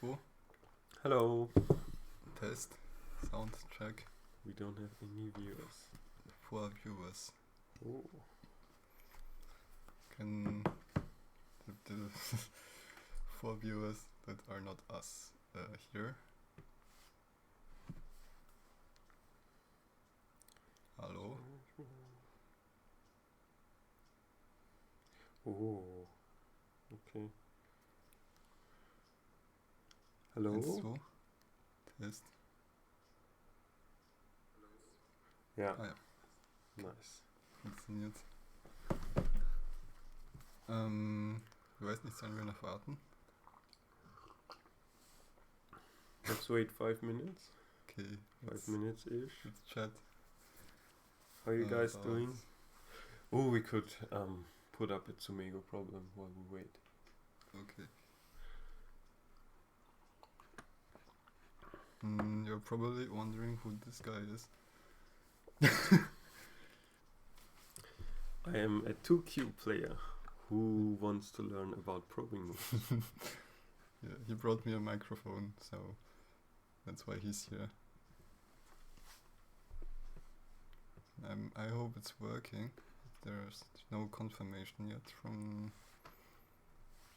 2. Hello. Test. Sound check. We don't have any viewers. 4 viewers. Oh. Can the 4 viewers that are not us here? Hello. Oh. Okay. Hello. 1, 2. Test. Ja. Ah ja. Nice. Funktioniert. Ich weiß nicht, sollen wir noch warten? Let's wait 5 minutes. Okay. 5 minutes-ish. Let's chat. How are you guys about- doing? Oh, we could put up a Tsumego problem while we wait. Okay. You're probably wondering who this guy is. I am a 2Q player who wants to learn about probing moves. Yeah, he brought me a microphone, so that's why he's here. I hope it's working. There's no confirmation yet from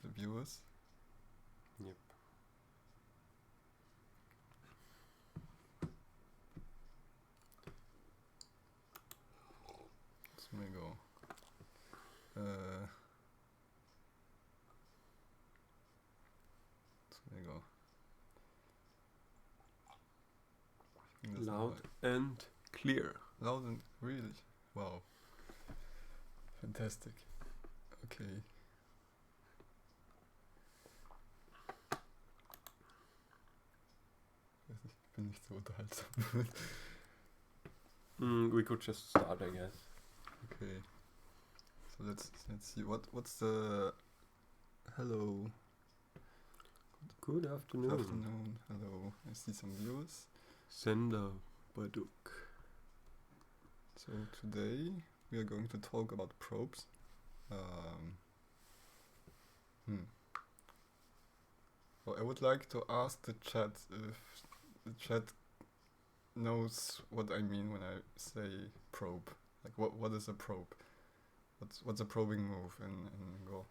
the viewers. Yep. Let me go. Let me go. I think that's Loud not and clear. right. Loud and really. Wow. Fantastic. Okay. Ich bin nicht so unterhaltsam. We could just start, I guess. Okay. So let's see. What's the hello. Good Good afternoon. afternoon. Hello. I see some viewers. Sender Baduk. So today we are going to talk about probes. Well, I would like to ask the chat if the chat knows what I mean when I say probe. Like what is a probe? What's a probing move in Go?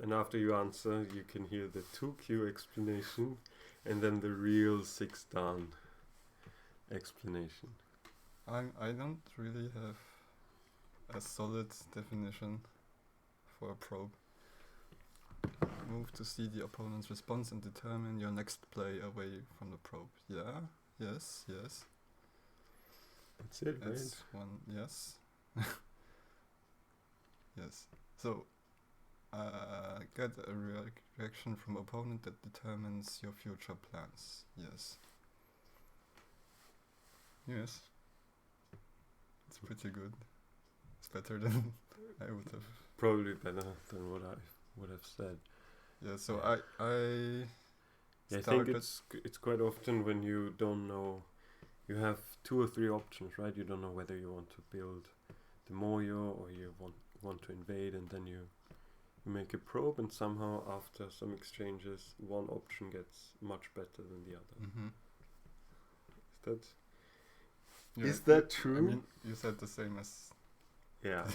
And after you answer, you can hear the 2Q explanation and then the real 6 dan explanation. I don't really have a solid definition for a probe. Move to see the opponent's response and determine your next play away from the probe. Yeah, yes. That's it, right? That's one, yes. Yes. So, get a reaction from opponent that determines your future plans. Yes. Yes. It's pretty good. It's better than I would have. Probably better than what I would have said. Yeah, so Yeah. I Yeah, I think started. it's quite often when you don't know, you have 2 or 3 options, right? You don't know whether you want to build the Moyo or you want to invade, and then you make a probe, and somehow after some exchanges, one option gets much better than the other. Mm-hmm. Is that I true? mean, you said the same as. Yeah,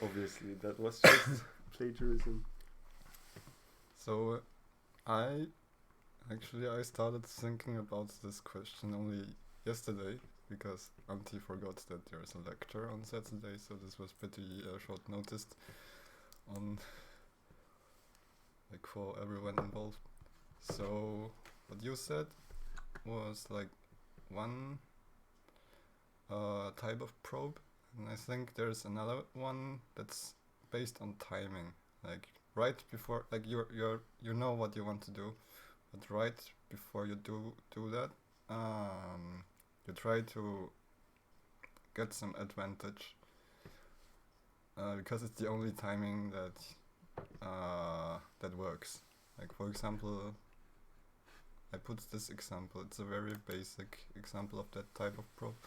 obviously that was just plagiarism. So, I started thinking about this question only yesterday because Auntie forgot that there's a lecture on Saturday, so this was pretty short notice on like for everyone involved. So what you said was like one type of probe, and I think there's another one that's based on timing, like right before, like you know what you want to do, but right before you do that, you try to get some advantage because it's the only timing that works. Like for example, I put this example. It's a very basic example of that type of probe.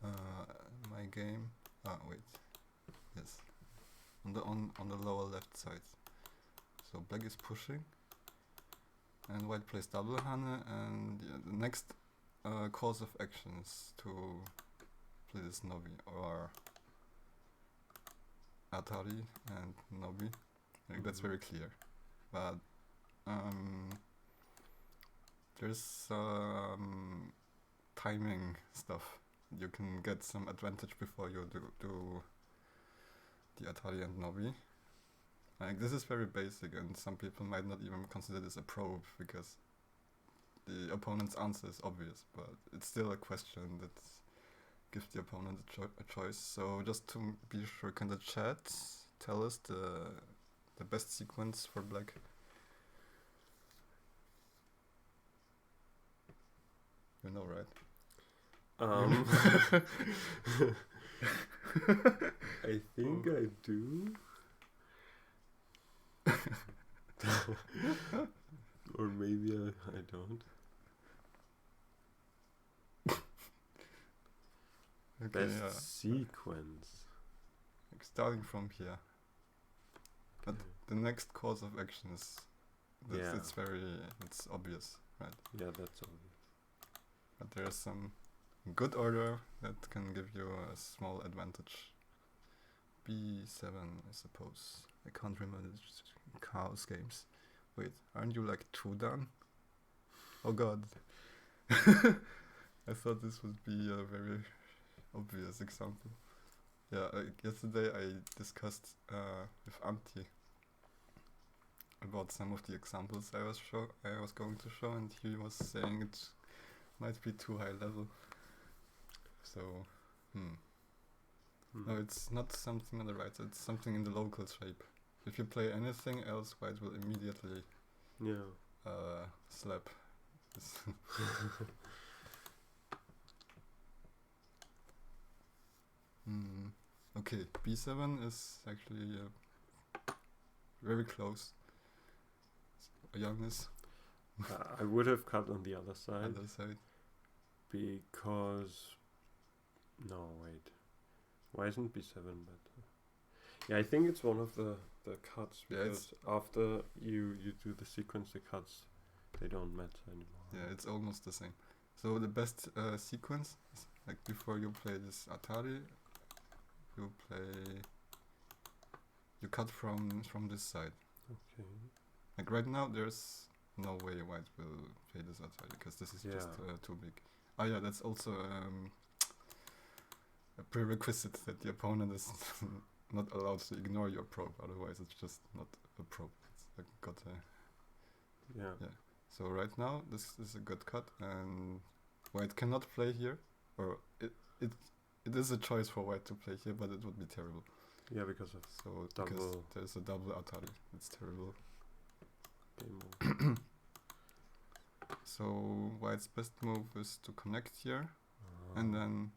My game. Wait. Yes. On the lower left side. So black is pushing. and white plays double Hane, and the next course of action is to play this Nobi, or Atari and Nobi. Like, that's very clear. But there's timing stuff. You can get some advantage before you do the Atari and Nobi. Like, this is very basic, and some people might not even consider this a probe because the opponent's answer is obvious, but it's still a question that gives the opponent a choice. So just to be sure, can the chat tell us the best sequence for black? You know, right? I think I do. Or maybe I don't. Okay, Best sequence. like starting from here. But the next course of action is it's obvious, right? Yeah, that's obvious. But there's some good order that can give you a small advantage. B7, I suppose. I can't remember the chaos games. Wait, aren't you like 2 done? Oh god. I thought this would be a very obvious example. Yeah, yesterday I discussed with Antti about some of the examples I was going to show, and he was saying it might be too high level. So, no, it's not something on the right, it's something in the local shape. If you play anything else, white will immediately slap this. Okay, B7 is actually very close. Youngness. I would have cut on the other side. Other side. Because... No, wait. Why isn't B7 better? Yeah, I think it's one of the cuts, because after you do the sequence, the cuts, they don't matter anymore. Yeah, it's almost the same. So the best sequence is like before you play this Atari, you cut from this side. Okay. Like right now, there's no way white will play this Atari because this is just too big. Oh yeah, that's also a prerequisite that the opponent is not allowed to ignore your probe. Otherwise, it's just not a probe. It's like got a yeah. So right now, this is a good cut, and white cannot play here, or it is a choice for white to play here, but it would be terrible. Yeah, because there's a double Atari. It's terrible. Game over. So white's best move is to connect here, and then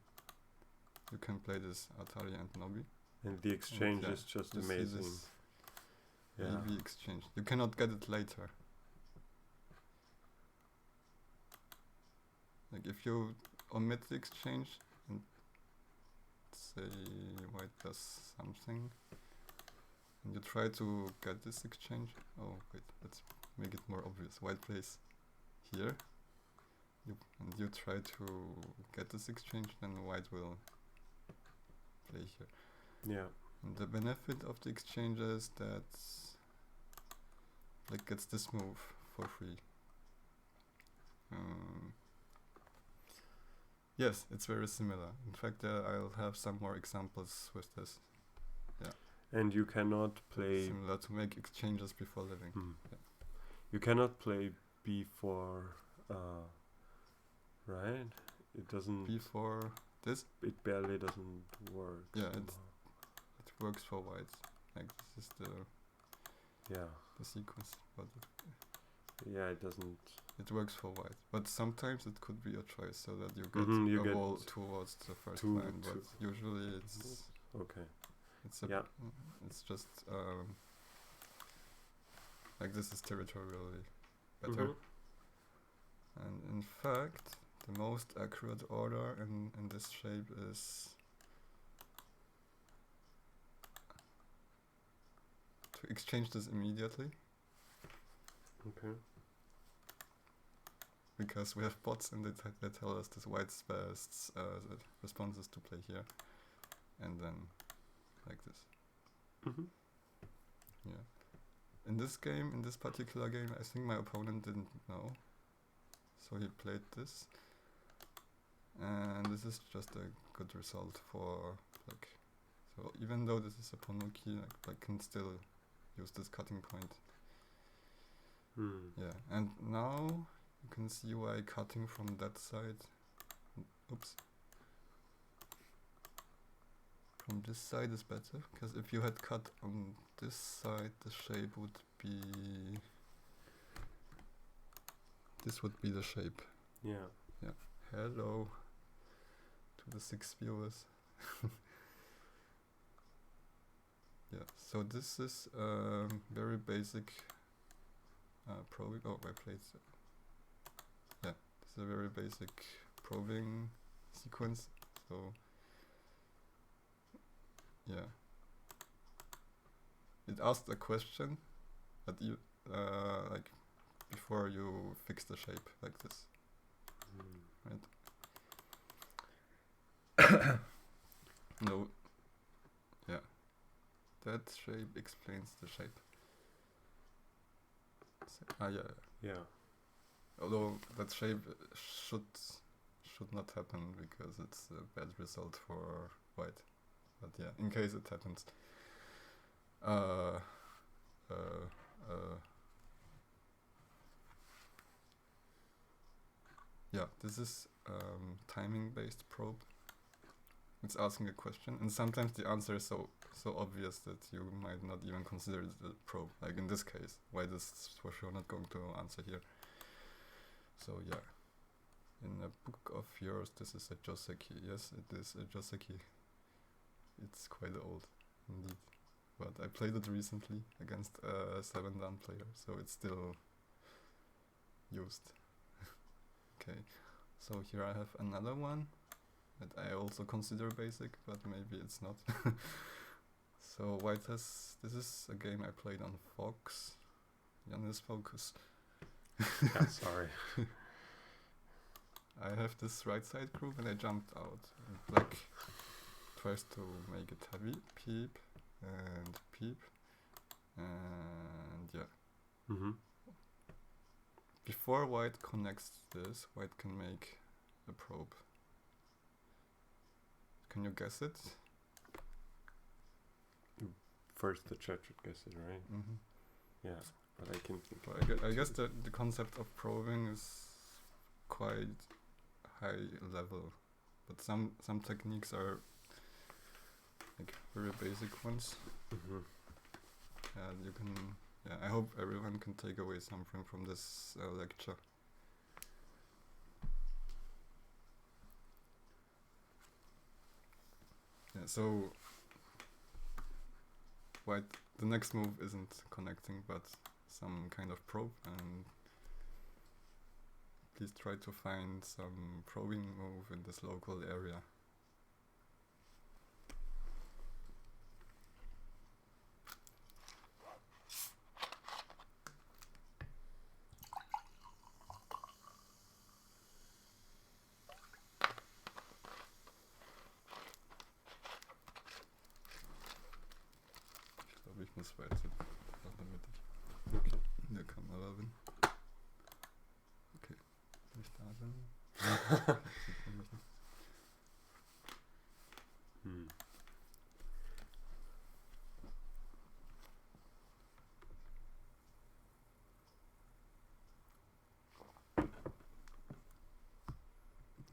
you can play this Atari and Nobi. And the exchange is just amazing. Maybe exchange. You cannot get it later. Like if you omit the exchange and say white does something, and you try to get this exchange. Oh wait, let's make it more obvious. White plays here, and you try to get this exchange, then white will play here. Yeah. And the benefit of the exchange is that like gets this move for free. Yes, it's very similar. In fact, I'll have some more examples with this. Yeah. And you cannot play... Similar to make exchanges before living. Yeah. You cannot play B4, right? It doesn't... B4 this? It barely doesn't work. Yeah, it works for white. Like this is the sequence. But it doesn't... It works for white, but sometimes it could be a choice so that you get a wall towards the first line, but usually it's okay. It's just like this is territorially better. And in fact, the most accurate order in this shape is to exchange this immediately. Okay. because we have bots and they tell us this white's best the responses to play here, and then like this. Mm-hmm. Yeah. In this particular game, I think my opponent didn't know, so he played this, and this is just a good result for like. So even though this is a Ponuki, I can still use this cutting point. Yeah, and now you can see why cutting from that side. Oops. From this side is better, because if you had cut on this side, the shape would be... This would be the shape. Yeah. Yeah. Hello to the 6 viewers. Yeah, so this is very basic probing. Oh, I played. Yeah, this is a very basic probing sequence. So yeah, it asked a question that you like before you fix the shape like this, right? No, yeah, that shape explains the shape. Yeah. Although that shape should not happen because it's a bad result for white. But yeah, in case it happens. Yeah, this is timing-based probe. It's asking a question, and sometimes the answer is so obvious that you might not even consider it a probe. Like in this case, white is for sure not going to answer here. So yeah, in a book of yours, this is a Joseki. Yes, it is a Joseki. It's quite old, indeed. But I played it recently against a 7-dan player, so it's still used. Okay, so here I have another one that I also consider basic, but maybe it's not. So white has... This is a game I played on Fox. Janis, focus. Yeah, sorry. I have this right side group and I jumped out. And black tries to make it heavy. Peep and peep. And yeah. Mm-hmm. Before white connects this, white can make a probe. Can you guess it? First the chat should guess it, right? Mm-hmm. Yeah, but I can think Well, about I it guess too. the concept of probing is quite high level, but some techniques are like very basic ones. Mm-hmm. And you can, yeah, I hope everyone can take away something from this lecture. Yeah, so white, the next move isn't connecting, but some kind of probe, and please try to find some probing move in this local area. Ich glaube, ich muss weiter, damit ich Okay. in der Kamera bin. Okay, wenn ich da bin, sieht man mich nicht.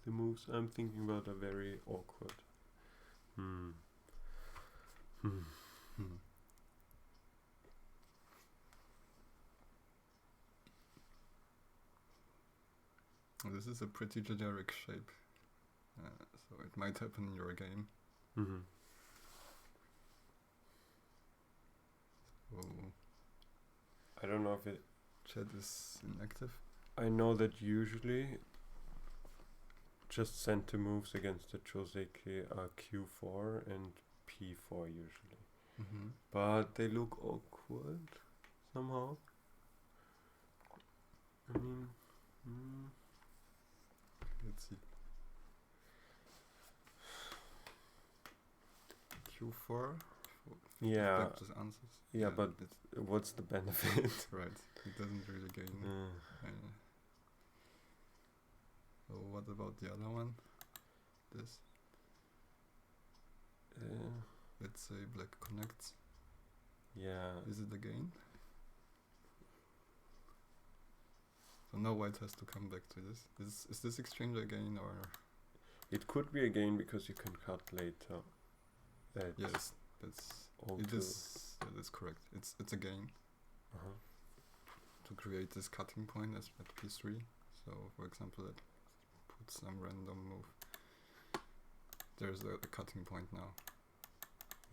The moves I'm thinking about are very awkward. This is a pretty generic shape, so it might happen in your game. Mm-hmm. So I don't know if it... chat is inactive. I know that usually just center moves against the Joseki are Q4 and P4 usually. Mm-hmm. But they look awkward somehow. I mean... let's see. Q4. Yeah. Black just answers. Yeah, but what's the benefit? Right. It doesn't really gain. So what about the other one? This. Let's say black connects. Yeah. Is it a gain? So now white has to come back to this. Is this exchange a gain or? It could be a gain because you can cut later. Yes, that's correct. It's a gain. To create this cutting point as at P3. So for example, let's put some random move. There's a cutting point now.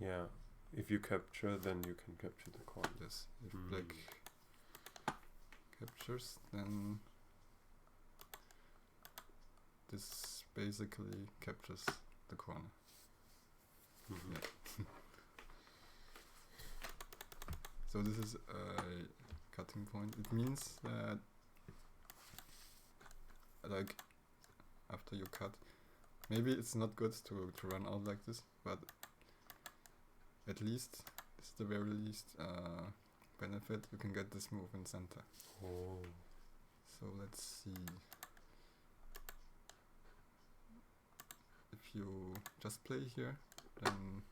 Yeah. If you capture, then you can capture the corner. Yes. If black captures, then this basically captures the corner. Yeah. So this is a cutting point. It means that like after you cut, maybe it's not good to run out like this, but at least this is the very least benefit. You can get this move in center. Oh. So let's see. If you just play here, then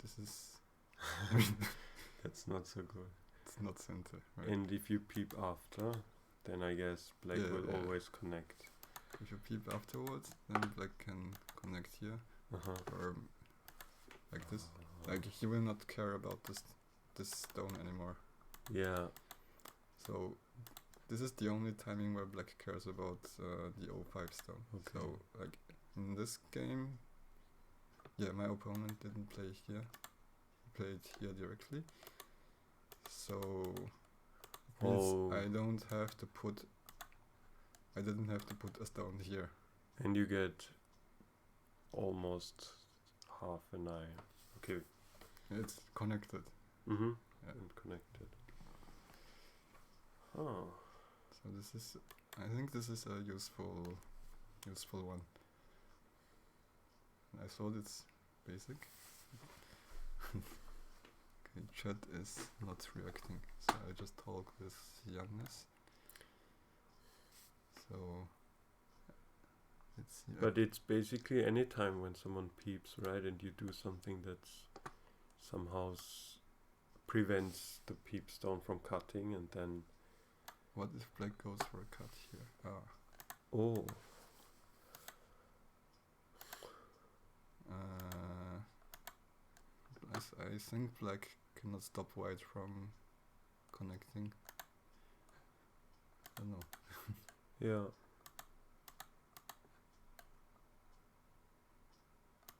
this is that's not so good. It's not center, right? And if you peep after, then I guess black will always connect. If you peep afterwards, then black can connect here, or like this. Like he will not care about this stone anymore. Yeah. So this is the only timing where black cares about the O5 stone. Okay. So like in this game, yeah, my opponent didn't play here. He played here directly. So it means I didn't have to put a stone here. And you get almost half an eye. Okay. It's connected. Yeah. And connected. Oh. So this is, I think this is a useful one. I thought it's basic. Okay, chat is not reacting, so I just talk with Jannes. So let's see. But it's basically any time when someone peeps, right, and you do something that's somehow prevents the peep stone from cutting, and then. What if black goes for a cut here? Oh. I think black cannot stop white from connecting. I don't know. Yeah.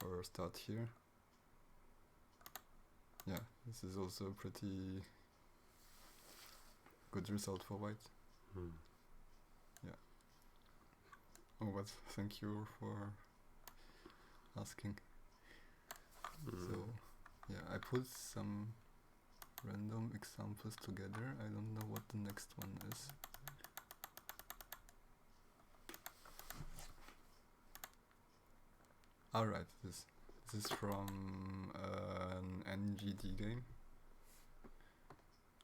Or start here. Yeah, this is also a pretty good result for white. Yeah. Oh, but thank you for asking. So, yeah, I put some random examples together. I don't know what the next one is. Alright, this is from an NGD game.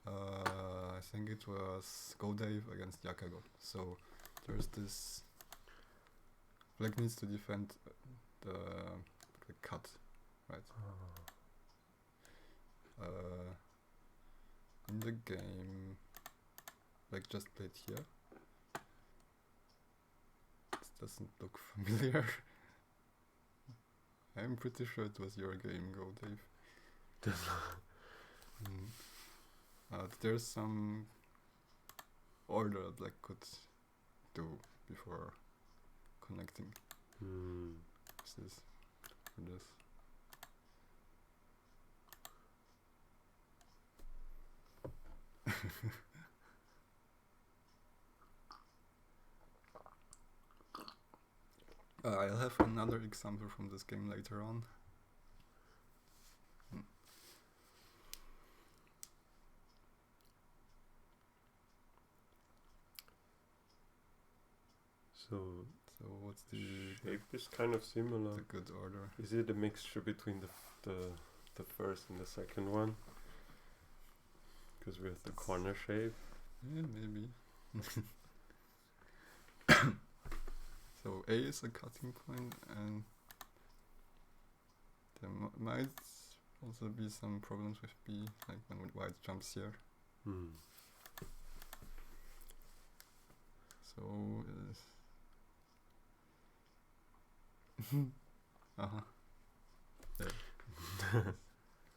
I think it was Go Dave against Yakago. So there's this. Black needs to defend the cut, right? In the game, Black just played here. This doesn't look familiar. I'm pretty sure it was your game, Go Dave. There's some order Black could do before connecting. This is for this. I'll have another example from this game later on. So what's the shape is kind of similar. the good order? Is it a mixture between the first and the second one? Because we have the corner shape. Yeah, maybe. So A is a cutting point, and there might also be some problems with B, like when white jumps here. Hmm. So yeah.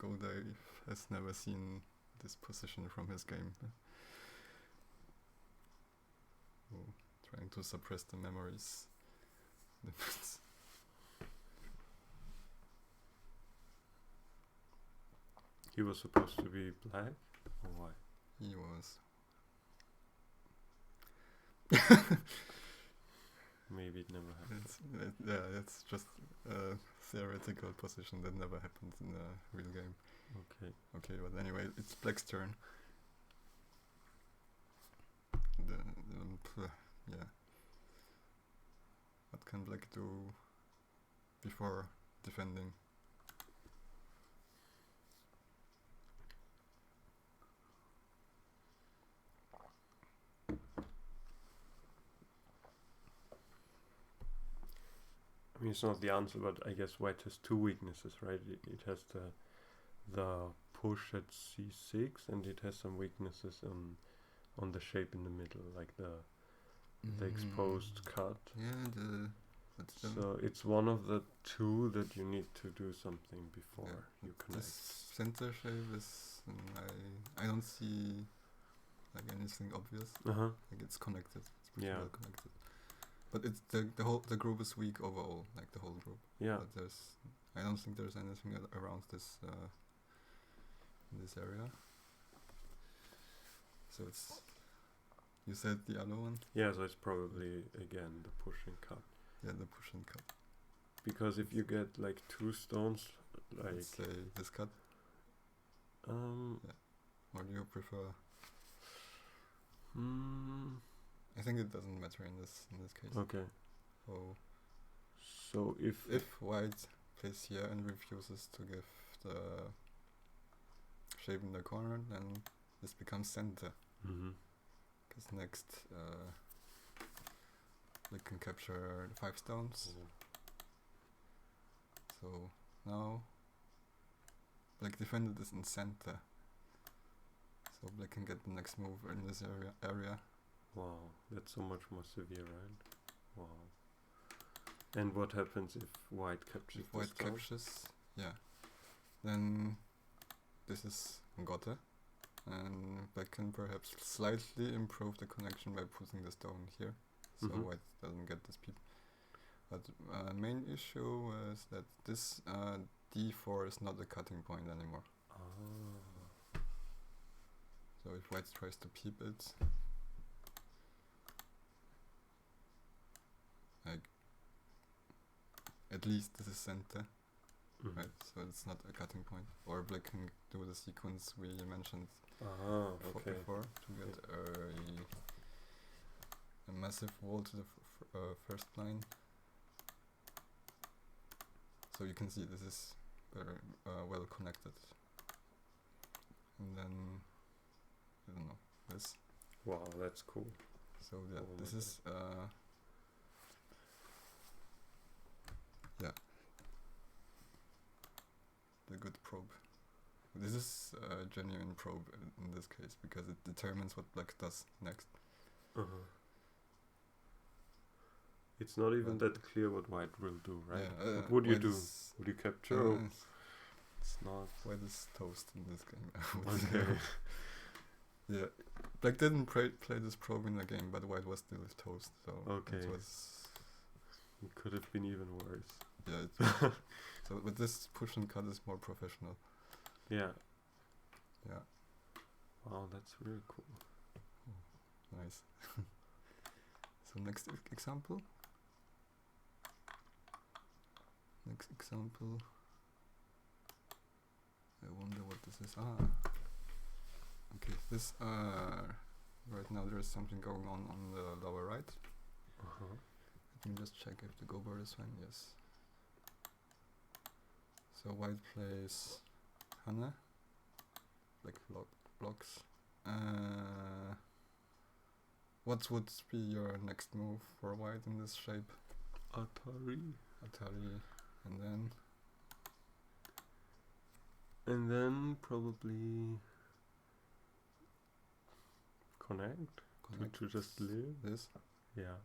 Goldave has never seen this position from his game. Oh, trying to suppress the memories. He was supposed to be black, or why? He was. Maybe it never happened. It's just a theoretical position that never happened in a real game. Okay. Okay, but anyway, it's black's turn. Yeah. What can black do before defending? I mean, it's not the answer, but I guess white has two weaknesses, right? It has the push at c6, and it has some weaknesses on the shape in the middle, like the exposed cut. Yeah, so it's one of the two that you need to do something before you connect. This center shape is I don't see like anything obvious. Like it's connected. It's pretty well connected. But it's the group is weak overall, like the whole group. Yeah. But I don't think there's anything around this in this area. So it's, you said the other one? Yeah, so it's probably again the push and cut. Yeah, the push and cut. Because if you get like two stones, like let's say this cut. Or do you prefer? I think it doesn't matter in this case. Okay. So if white plays here and refuses to give the shape in the corner, then this becomes center. Because next we can capture the 5 stones. So now black defended is in center. So black can get the next move in this area. Wow, that's so much more severe, right? Wow. And what happens if white captures? If white captures, yeah, then this is Ngotte, and black can perhaps slightly improve the connection by putting the stone here, so white doesn't get this peep. But main issue is that this d4 is not a cutting point anymore. So if white tries to peep it, like at least this is center, right? So it's not a cutting point. Or black can do the sequence we mentioned before to get a massive wall to the first line. So you can see this is very well connected. And then I don't know, this. Wow, that's cool. So yeah, this is the good probe. This is a genuine probe in this case, because it determines what black does next. It's not even that clear what white will do, right? Yeah, what would you do? Would you capture? It's not. White is toast in this game. Okay. Yeah, black didn't play this probe in the game, but white was still toast. So it could have been even worse. Yeah. So, but this push and cut is more professional. Yeah. Yeah. Wow, that's really cool. Nice. So next example. Next example. I wonder what this is. Okay, this right now there is something going on the lower right. Let me just check if the go board is fine. Yes. So white plays Hana. Black blocks. What would be your next move for white in this shape? Atari. And then probably connect. To just live. This? Yeah.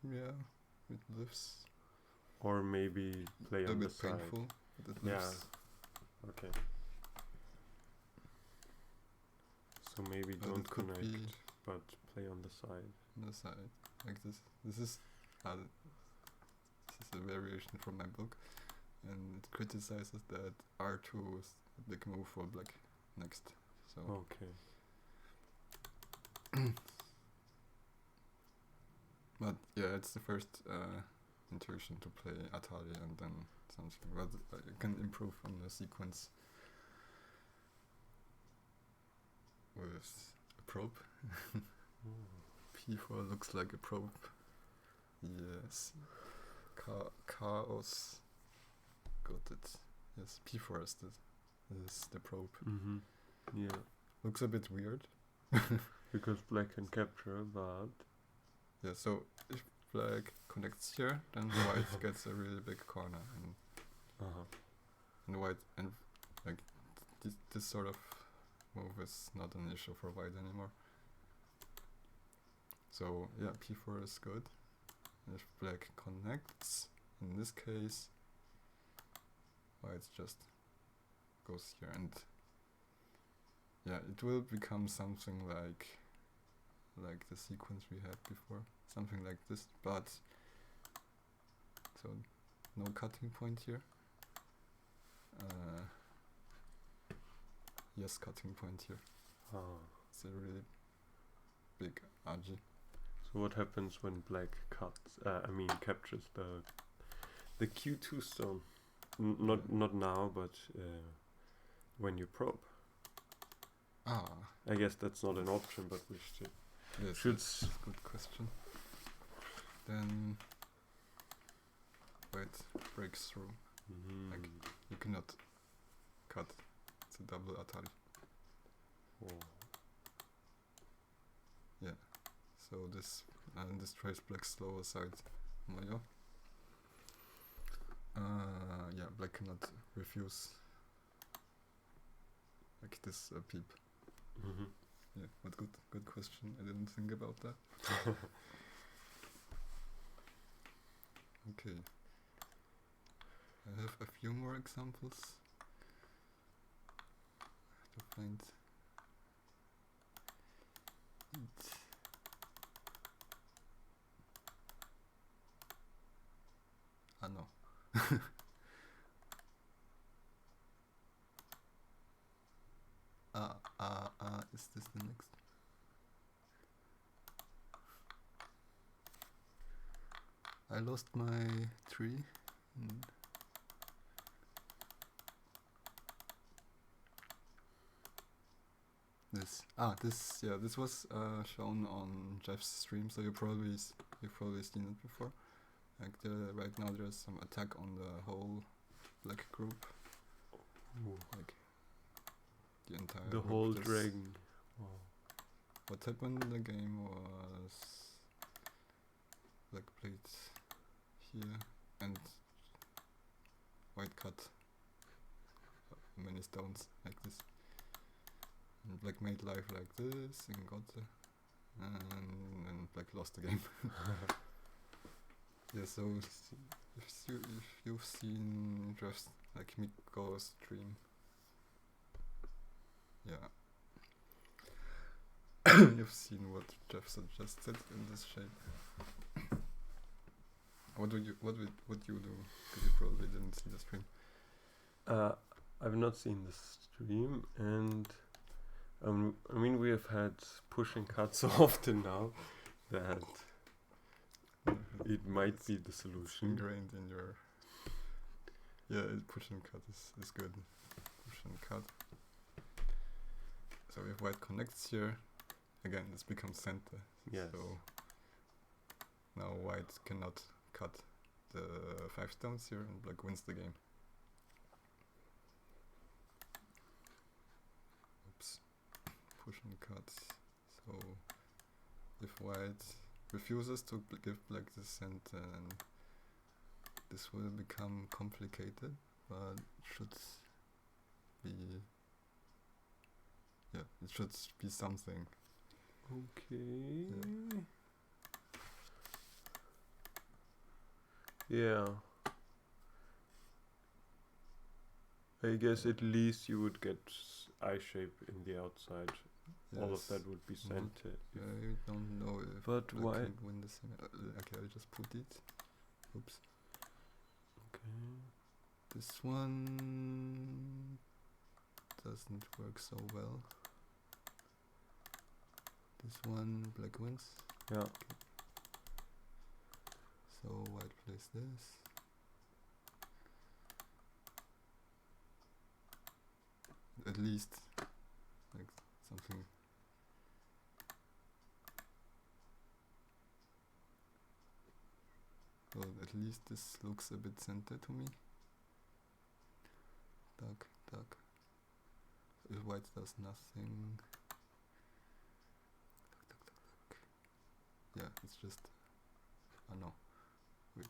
Yeah, it lives. Or maybe play on the side. A bit painful, but it Yeah. lives. Okay. So maybe don't connect, but play on the side. On the side, like this. This is a variation from my book, and it criticizes that R2 is a big move for black next. So. Okay. But yeah, it's the first intuition to play Atari and then something. But you can improve on the sequence with a probe. P4 looks like a probe. Yes. Chaos. Got it. Yes, P4 is the probe. Yeah. Looks a bit weird. Because black can capture, but... Yeah, so if black connects here, then white gets a really big corner, and white, and like this sort of move is not an issue for white anymore. So yeah, P4 is good. If black connects, in this case, white just goes here, and yeah, it will become something like the sequence we had before, something like this, but so no cutting point here. Yes, cutting point here. It's a really big RG. So what happens when black captures the Q2 stone? Not now, but when you probe. I guess that's not an option, but we should. Yes, that's a good question. Then white breaks through. Like you cannot cut. It's a double Atari. Yeah. So this tries black's lower side Moyo. Yeah, black cannot refuse like this peep. Yeah, but good question. I didn't think about that. Okay. I have a few more examples to find it. No. Is this the next? I lost my tree. This was shown on Jeff's stream, so you've probably seen it before. Like right now there's some attack on the whole black group. Like the entire the group. Whole dragon. What happened in the game was black played here and white cut many stones like this. And black made life like this and got and black lost the game. Yeah, so if you've seen just like Miko's stream, yeah, you've seen what Jeff suggested in this shape. What would you do? Because you probably didn't see the stream. I've not seen the stream, and I mean we have had push and cut so often now that it might be the solution. Ingrained in your... Yeah, push and cut is good. Push and cut. So if white connects here, again this becomes center. Yes. So white cannot cut the 5 stones here, and black wins the game. Oops. Push and cut. So if white refuses to give black the center, then this will become complicated, but it should be, yeah, it should be something. Okay. Yeah. I guess at least you would get eye shape in the outside. Yes. All of that would be centered. I don't know if But black why? can win the same. Okay, I'll just put it. Oops. Okay. This one doesn't work so well. This one, black wins. Yeah. Okay. So white plays this. At least, like something. Well, at least this looks a bit centered to me. Dark, dark. If white does nothing. Yeah, it's just. Oh no. Wait.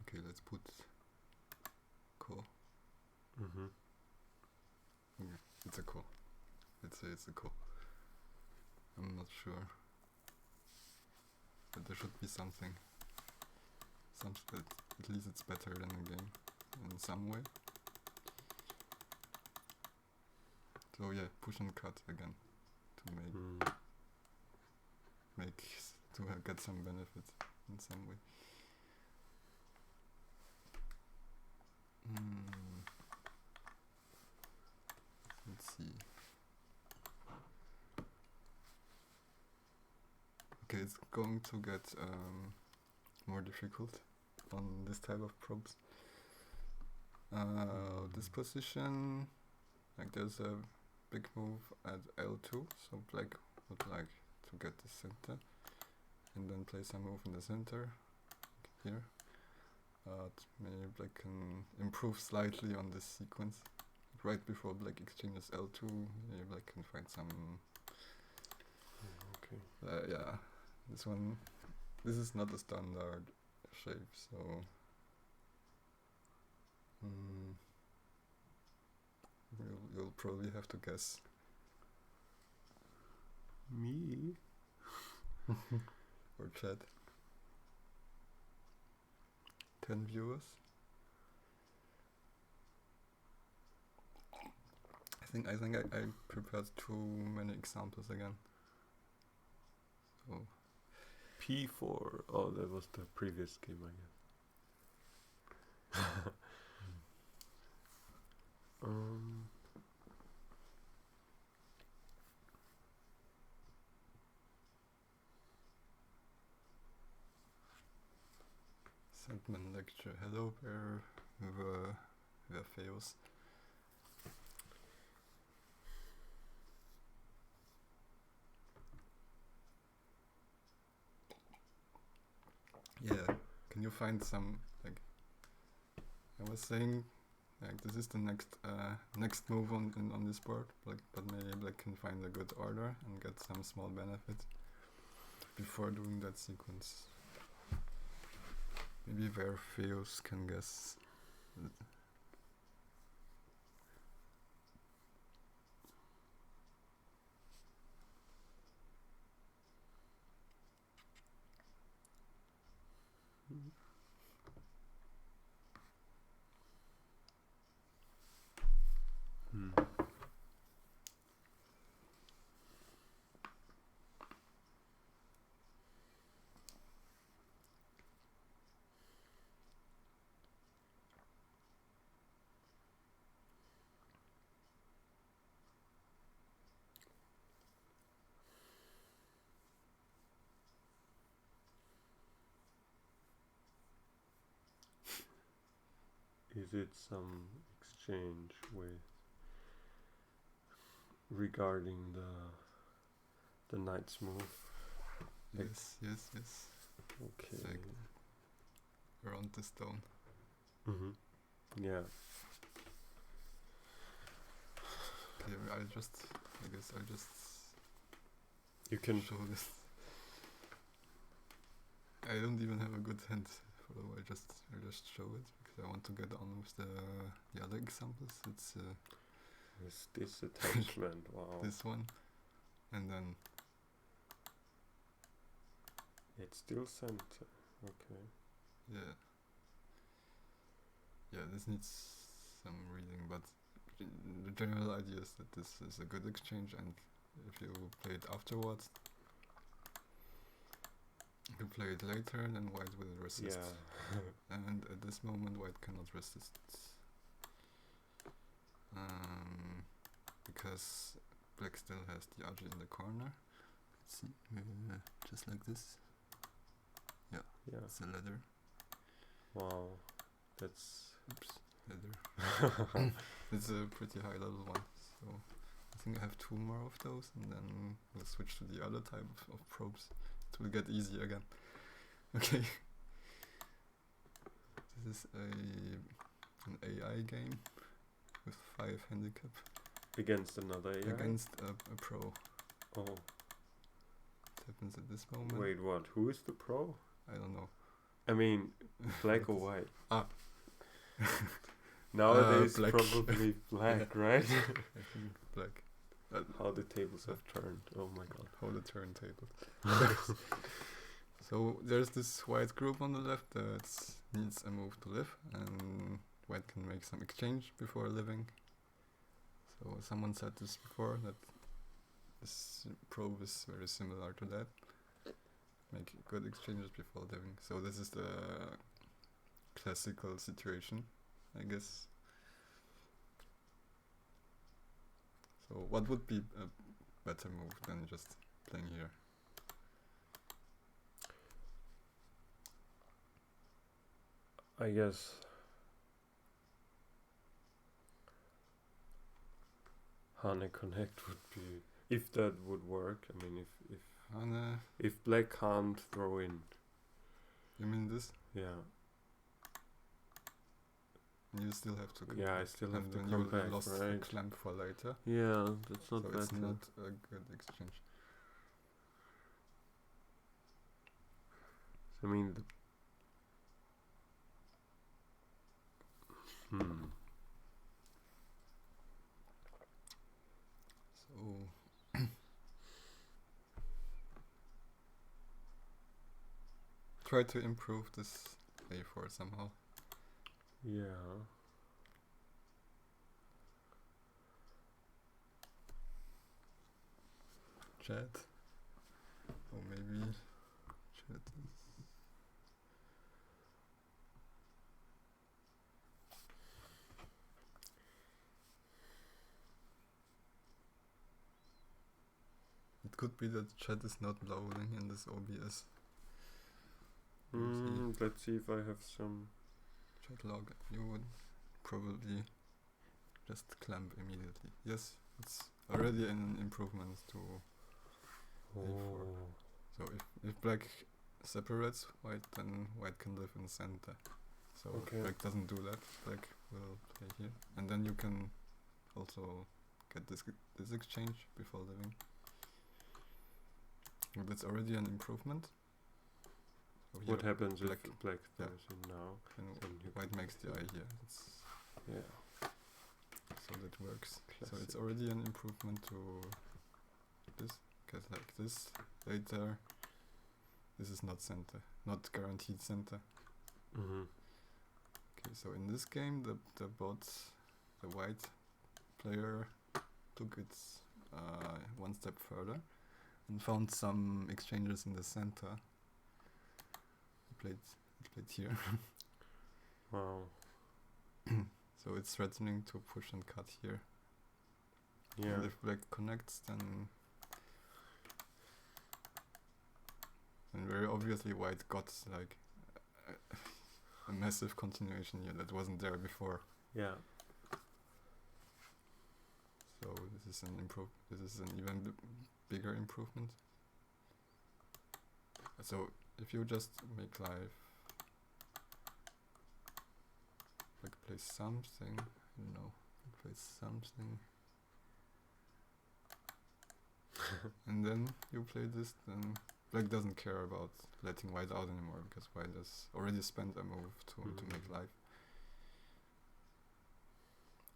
Okay, let's put core. Mm-hmm. Okay, it's a core. Let's say it's a core. I'm not sure. But there should be something. At least it's better than a game in some way. So yeah, push and cut again to get some benefit in some way. Let's see. Okay, it's going to get more difficult on this type of probes. This position, like there's a big move at L2, so black would like to get the center and then play some move in the center, like here. Maybe black can improve slightly on this sequence. Right before black exchanges L2, maybe black can find some. Okay. Yeah, this is not a standard shape, so. You'll probably have to guess. Me? Or chat. 10 viewers. I think I prepared too many examples again. So P4. Oh, that was the previous game, I guess. Sandman Lecture. Hello, Bear. Wer fails. Yeah, can you find some, like, I was saying, like, this is the next move on this board, like, but maybe black can find a good order and get some small benefit before doing that sequence. Maybe where fails can guess. did some exchange with regarding the knight's move. Yes. Okay. Like around the stone. Yeah. Okay, I guess I'll just You can. show this. I don't even have a good hint, so I'll just show it because I want to get on with the other examples. It's With this attachment, wow. this one, and then It's still center. Okay. yeah, this needs some reading, but the general idea is that this is a good exchange, and if you play it afterwards, you can play it later, then white will resist. Yeah. And at this moment, white cannot resist. Because black still has the archer in the corner. Let's see, just like this. Yeah. It's a ladder. Wow. That's. Oops, ladder. It's a pretty high level one. So I think I have 2 more of those, and then we'll switch to the other type of probes. It will get easier again. Okay. This is an AI game with 5 handicap Against another AI? against a pro. Oh. It happens at this moment. Wait, what? Who is the pro? I don't know. I mean, black or white? Ah. Nowadays, black. probably black, right? I think black. How the tables have turned. Oh my god. How the turntable. So there's this white group on the left that needs a move to live, and white can make some exchange before living. So someone said this before, that this probe is very similar to that. Make good exchanges before living. So this is the classical situation, I guess. So what would be a better move than just playing here? I guess Hane Connect would be, if that would work. I mean, Hane, if black can't throw in, you mean this? yeah, You still have to come yeah, I back, still have and to then come you back, lost right? the clamp for later. Yeah, that's not So bad. it's not a good exchange. I mean, So try to improve this a4 somehow. yeah. Chat. Or maybe chat is. It could be that chat is not loading in this OBS. Let's see if I have some. Chat log. You would probably just clamp immediately. Yes, it's already an improvement to a4. So if black separates white, then white can live in center. So Okay. if black doesn't do that, black will play here, and then you can also get this exchange before living. But that's already an improvement. So What here happens black- if black yeah. throws in now? and Then you white can makes the eye here. Yeah. So that works. So Classic. it's already an improvement to this. Because like this later, this is not center, not guaranteed center. Okay, so in this game, the white player took it one step further and found some exchanges in the center. It played here. Wow. So it's threatening to push and cut here. Yeah. And if black connects, then very obviously white got like a massive continuation here that wasn't there before. Yeah. So this is an even bigger improvement. So if you just make life like play something, I don't know, play something, and then you play this, then black doesn't care about letting white out anymore because white has already spent a move to make life.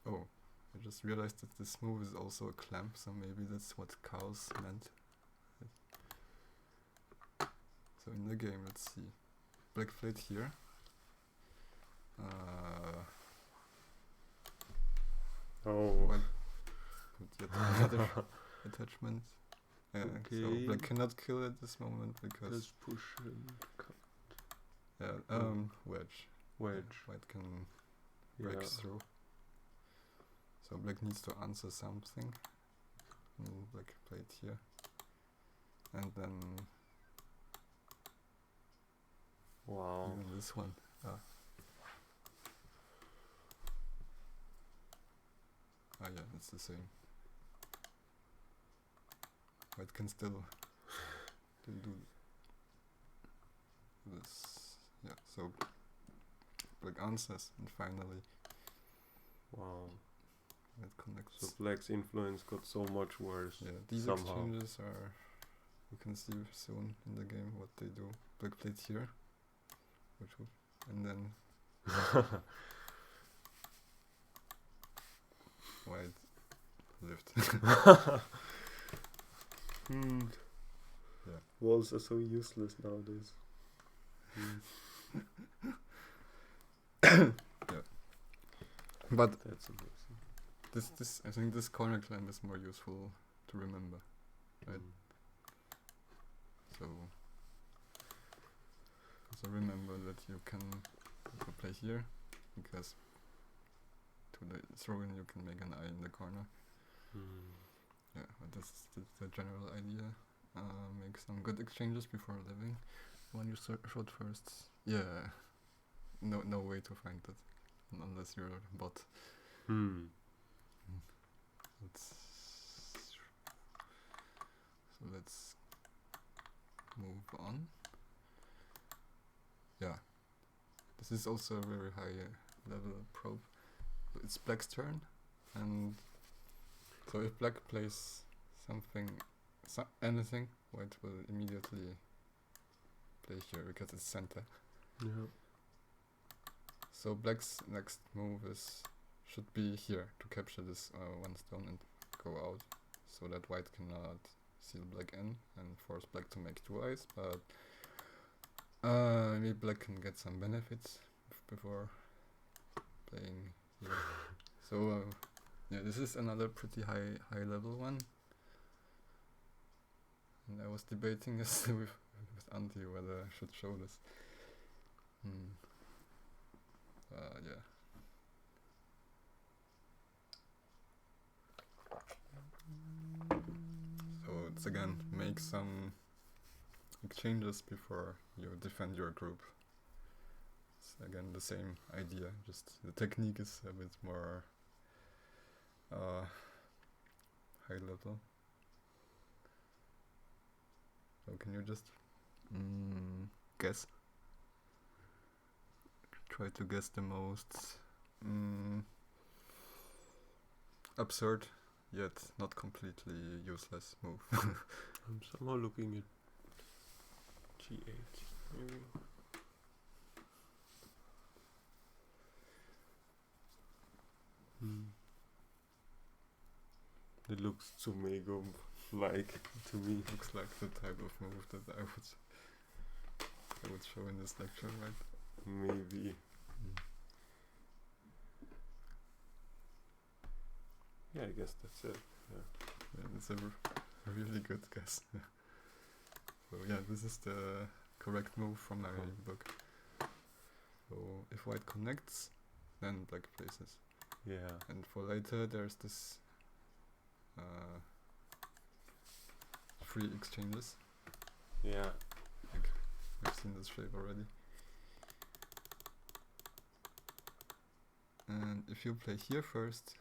Oh, I just realized that this move is also a clamp, so maybe that's what cows meant. So in the game, let's see. Black played here. White put yet another attachment. Okay. So black cannot kill at this moment because Let's push and cut. wedge. Wedge. White can break through. So black needs to answer something. And black played here. And then Wow. even this one. Yeah, it's the same. White can still do this. Yeah, so black answers and finally Wow. it connects. So black's influence got so much worse. Yeah, these somehow. exchanges are, you can see soon in the game what they do. Black played here, and then white lived. Yeah. Walls are so useless nowadays. Yeah. But That's amazing. this I think this corner clamp is more useful to remember. Right. So remember that you can also play here because to the throw in you can make an eye in the corner. Yeah, but that's the general idea. Make some good exchanges before living. When you shot first, yeah, no way to find that unless you're a bot. Let's move on. Yeah, this is also a very high level probe. It's black's turn, and so if black plays anything, white will immediately play here because it's center. Yeah. So black's next move should be here to capture this one stone and go out, so that white cannot seal black in and force black to make two eyes. But maybe black can get some benefits before playing here. So yeah, this is another pretty high level one. And I was debating this with Antti whether I should show this. Yeah. So it's again, make some exchanges before you defend your group. It's again the same idea, just the technique is a bit more high level. So can you just guess? Try to guess the most absurd yet not completely useless move. I'm somehow looking at G8 maybe. It looks Tsumego like to me. Looks like the type of move that I would show in this lecture, right? Maybe. Yeah, I guess that's it. Yeah, it's a really good guess. So yeah, this is the correct move from my book. So if white connects, then black places. Yeah. And for later, there's this free exchanges. Yeah. Like, we've seen this shape already. And if you play here first,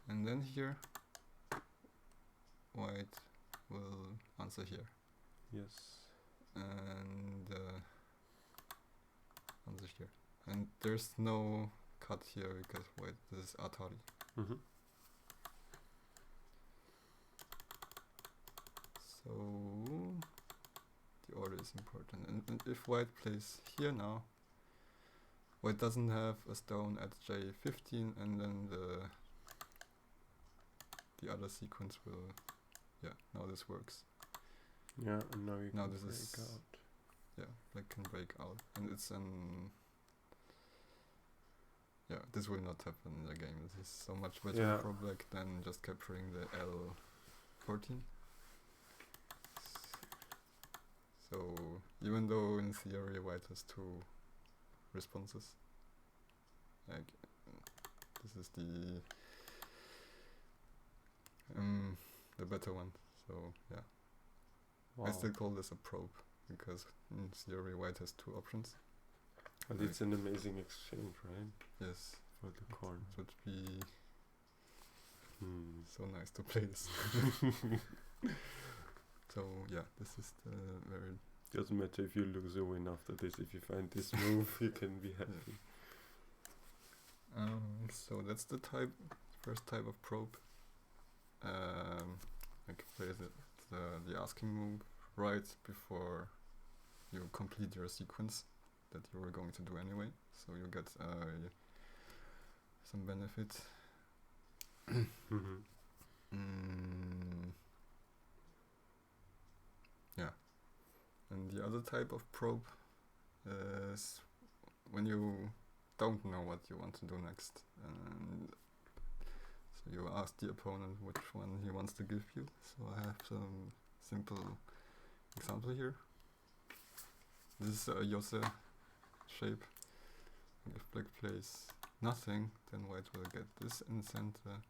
and then here, white will answer here. Yes. And answer here. And there's no cut here because white, this is Atari. Mm-hmm. So the order is important. And if white plays here now, white doesn't have a stone at J15, and then the other sequence will, yeah, now this works. Yeah, and now you Now can this break is out. Yeah, black can break out, and it's an yeah. This will not happen in the game. This is so much better Yeah. for black than just capturing the L14. So even though in theory white has two responses, like this is the better one. So yeah, Wow. I still call this a probe because in theory white has two options. But it's an amazing exchange, right? Yes, For the corn. it would be Hmm. so nice to play this. So yeah, this is the very Doesn't matter if you lose or win after this. If you find this move, you can be happy. so that's the first type of probe. I can play the asking move right before you complete your sequence that you were going to do anyway, so you get some benefit. Mm-hmm. Yeah. And the other type of probe is when you don't know what you want to do next, and so you ask the opponent which one he wants to give you. So I have some simple example here. This is a Yose shape. If black plays nothing, then white will get this in center.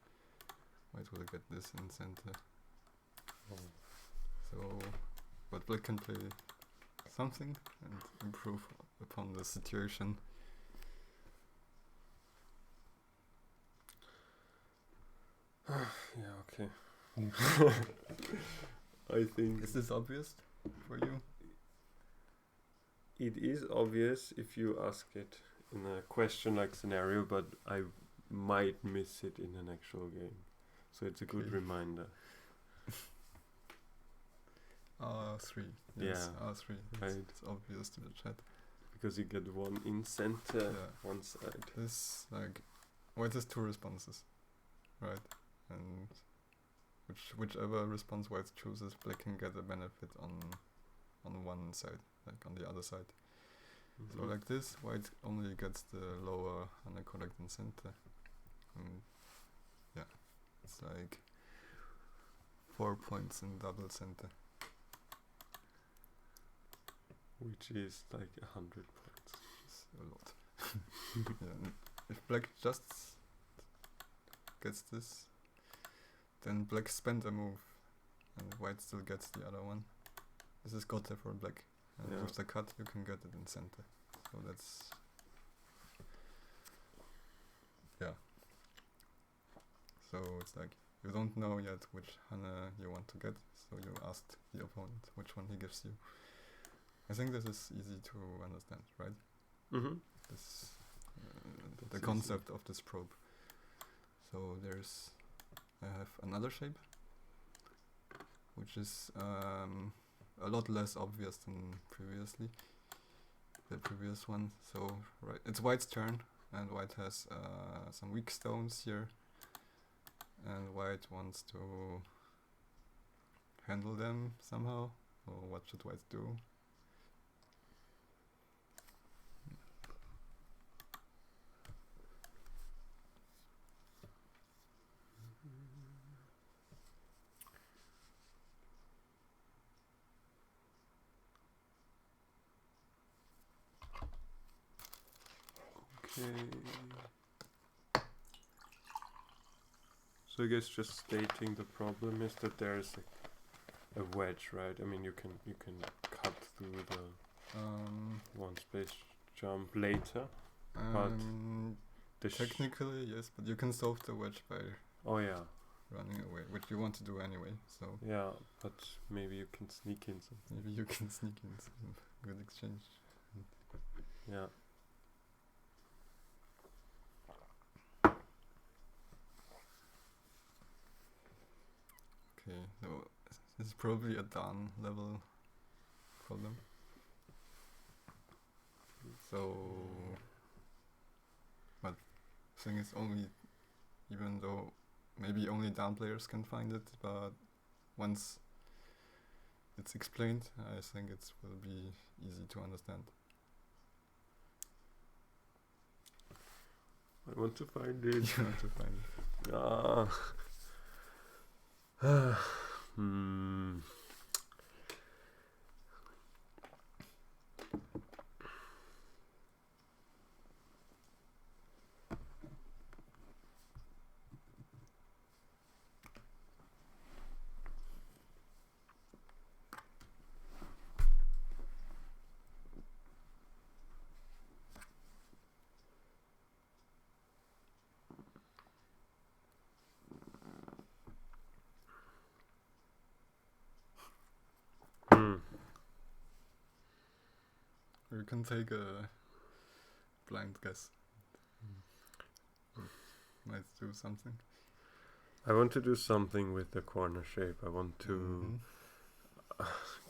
White will get this in center. Oh. So, but black can play something and improve upon the situation. Yeah, okay. I think Is this obvious for you? it is obvious if you ask it in a question-like scenario, but I might miss it in an actual game. So it's a good Okay. reminder. R3. Yes, Yeah, R3. right. It's obvious to the chat. Because you get one in center, Yeah. one side. This, like, white has two responses, right? And whichever response white chooses, black can get a benefit on one side, like on the other side. Mm-hmm. So like this, white only gets the lower correct in center. And yeah, it's like 4 points in double center. Which is like 100 points. It's a lot. Yeah, and if black just gets this, then black spent a move, and white still gets the other one. This is Gotte for black, and Yeah. with the cut you can get it in center. So that's yeah. So it's like you don't know yet which Hana you want to get, so you asked the opponent which one he gives you. I think this is easy to understand, right? Mm-hmm. This That's the easy. concept of this probe. So I have another shape, which is a lot less obvious than the previous one. So right, it's white's turn, and white has some weak stones here, and white wants to handle them somehow. So what should white do? Okay. So I guess just stating the problem is that there's a wedge, right? I mean, you can cut through the one space jump later. Technically, yes, but you can solve the wedge by Oh yeah. running away, which you want to do anyway. So Yeah, but maybe you can sneak in something. maybe you can sneak in some good exchange. Yeah. Okay, so this is probably a down level problem. So, but thing is only, even though maybe only down players can find it, but once it's explained, I think it will be easy to understand. I want to find it. You want to find it. Hmm. Or you can take a blind guess. Might do something. I want to do something with the corner shape. I want to.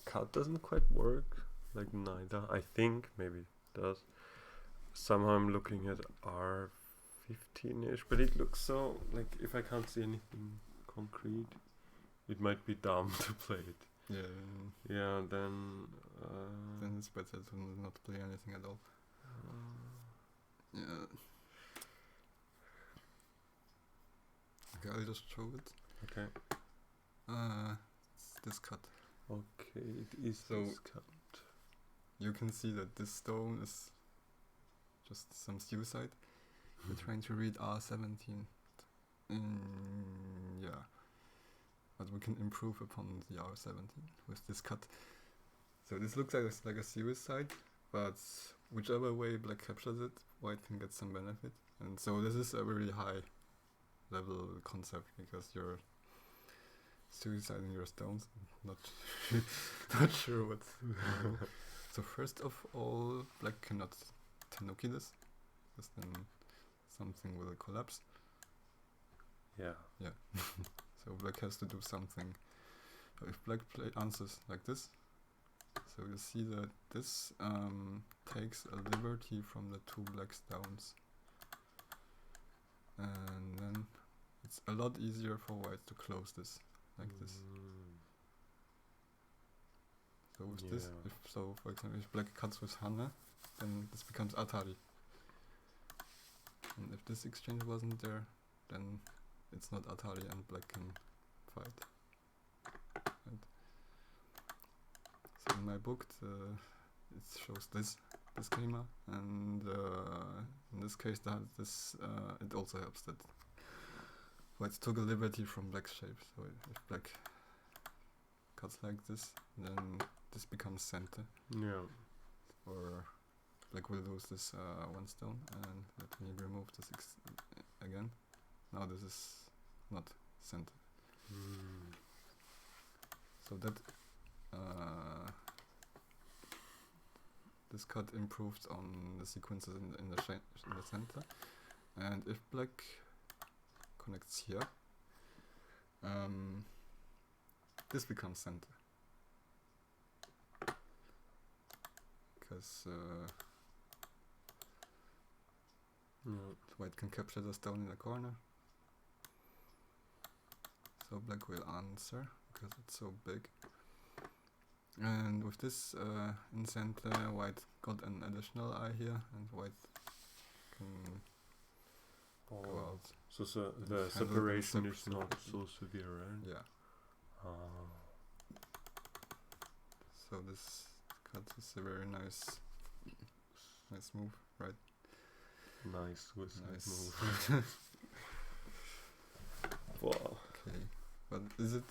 Cut doesn't quite work. Like neither. I think maybe it does. Somehow I'm looking at R15ish, but it looks so like if I can't see anything concrete, it might be dumb to play it. Yeah. Yeah. Then Then it's better to not play anything at all. Yeah. Okay, I'll just show it. Okay. It's this cut. Okay, it is So- this cut. You can see that this stone is just some suicide. We're trying to read R17. Yeah. But we can improve upon the R17 with this cut. So this looks like a suicide, but whichever way black captures it, white can get some benefit. And so this is a really high level concept because you're suiciding your stones. Not sure what to do. So first of all, black cannot tanuki this, because then something will collapse. Yeah. So black has to do something. If black answers like this, so you see that this takes a liberty from the two black stones. And then it's a lot easier for white to close this, like this. So with this, Yeah. for example, if black cuts with Hanne, then this becomes Atari. And if this exchange wasn't there, then it's not Atari and black can fight. Right. So in my book, it shows this schema, and in this case, it also helps that white took a liberty from black's shape. So if black cuts like this, then this becomes center. Yeah. Or black will lose this one stone, and let me remove this again. Now this is not center. So that this cut improved on the sequences in the center, and if black connects here, this becomes center. Because white can capture the stone in the corner. So black will answer because it's so big. And with this in center, white got an additional eye here, and white can go out. So and the handle separation the is not so severe, right? Yeah. So this cut is a very nice move, right? Nice suicide Nice. move. Wow. Okay, but is it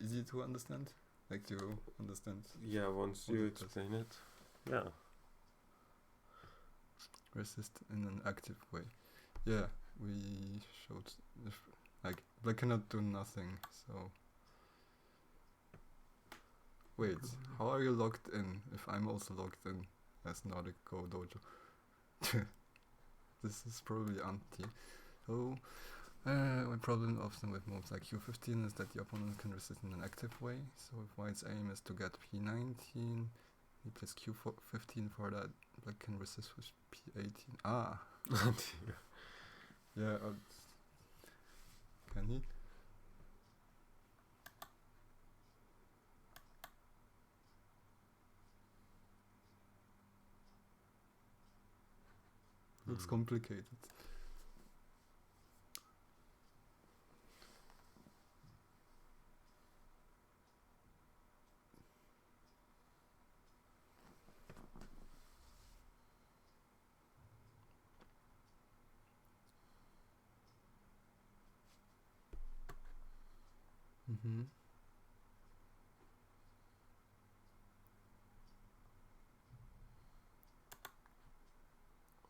easy to understand? Like, do you understand? Yeah, once What you it does. explain it. Yeah. resist in an active way. Yeah, we showed like black cannot do nothing, so wait, how are you logged in if I'm also logged in as Nordic Go Dojo? This is probably empty. So my problem often with moves like Q15 is that the opponent can resist in an active way. So if white's aim is to get P19, he plays Q15 for that. Black can resist with P18. Ah. Yeah. Can he? Looks complicated. Mm-hmm.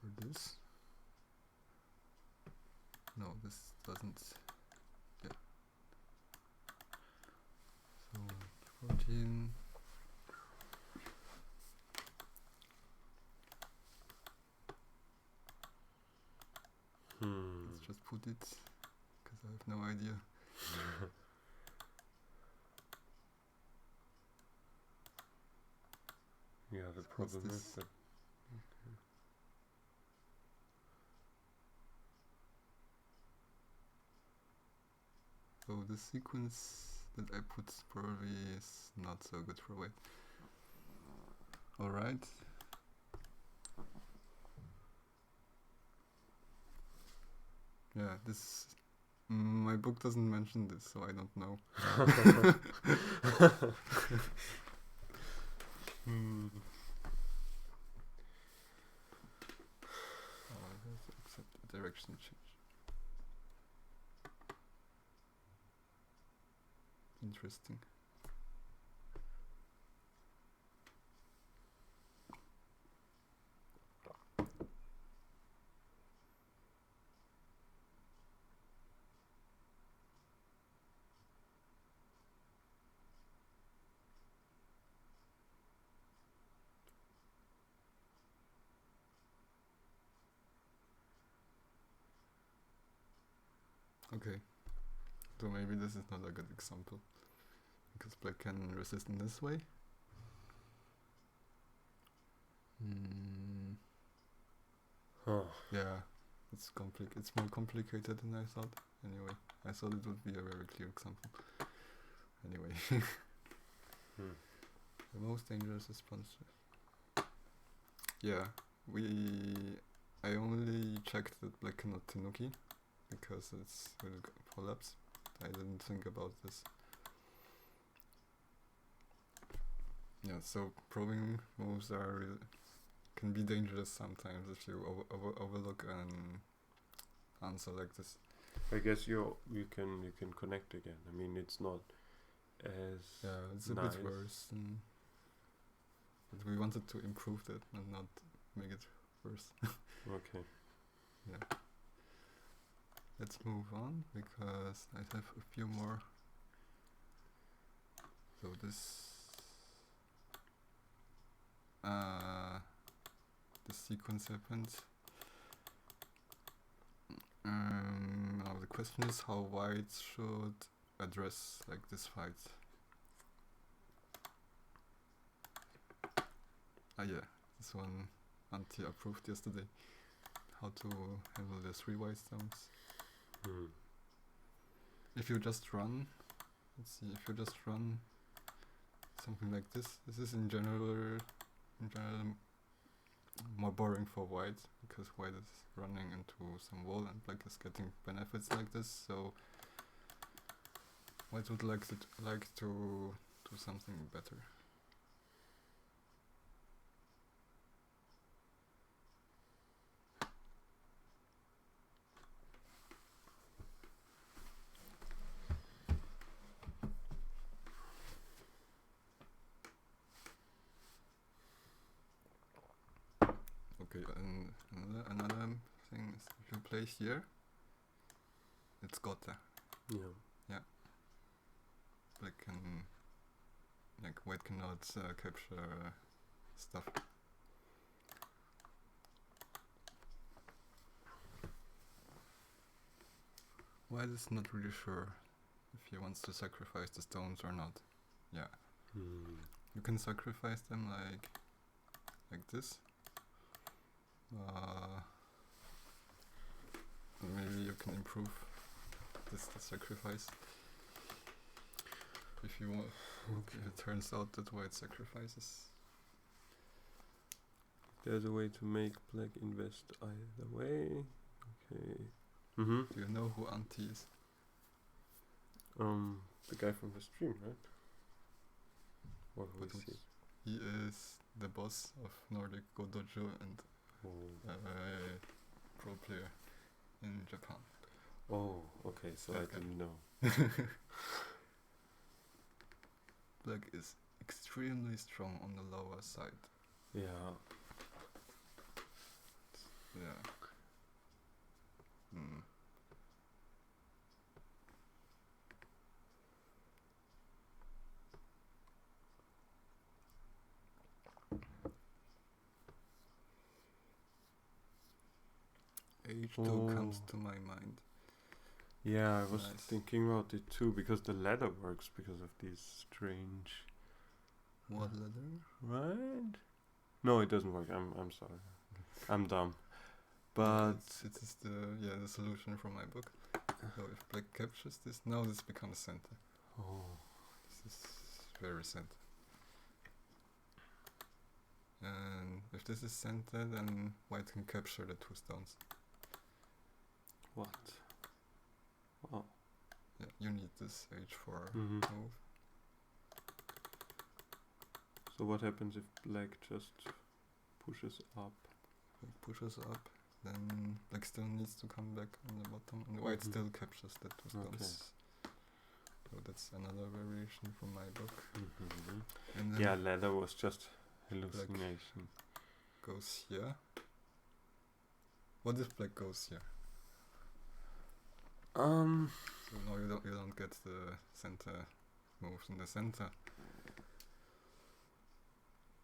Or this. No, this doesn't. Yeah. So 14. Let's just put it, because I have no idea. Yeah, the problem is that. So the sequence that I put probably is not so good for white. Alright. Yeah, this. My book doesn't mention this, so I don't know. Oh, I have to accept the direction change. Interesting. Okay, so maybe this is not a good example, because black can resist in this way. Yeah, it's more complicated than I thought. Anyway, I thought it would be a very clear example. Anyway, the most dangerous response. Yeah, I only checked that black cannot Tenuki, because it's will collapse. I didn't think about this. Yeah, so probing moves can be dangerous sometimes if you overlook an answer like this. I guess you can connect again. I mean, it's not as it's nice. a bit worse. But we wanted to improve that and not make it worse. Okay. Yeah. Let's move on, because I have a few more. So this sequence happens. Now the question is how white should address like this fight. Yeah, this one Antti approved yesterday. How to handle the 3 white stones. If you just run, let's see, if you just run something like this is in general more boring for white, because white is running into some wall and black is getting benefits like this, so white would like to do something better. Okay, and another thing is if you play here, it's Gotha. Yeah. Black can, like, white cannot capture stuff. White is not really sure if he wants to sacrifice the stones or not. Yeah. You can sacrifice them like this. Maybe you can improve the sacrifice if you want. Okay. If it turns out that white sacrifices. There's a way to make black invest either way. Okay. Mm-hmm. Do you know who Antti is? The guy from the stream, right? Or who But is he? He is the boss of Nordic Go Dojo and pro player in Japan. Oh, okay, so That I guy. didn't know. Black is extremely strong on the lower side. Yeah. Yeah. H2 comes to my mind. Yeah, I was Nice. thinking about it too, because the ladder works because of these strange... What letter? Right? No, it doesn't work. I'm sorry. I'm dumb. But... It is the solution from my book. So if black captures this, now this becomes center. Oh. This is very center. And if this is center, then white can capture the two stones. What? Oh. Yeah, you need this H4 Mm-hmm. move. So what happens if black just pushes up? Black pushes up, then black still needs to come back on the bottom, and white still captures the two stones. So that's another variation from my book. Mm-hmm. And then Yeah, ladder was just hallucination. goes here. What if black goes here? So no, you don't get the center moves in the center.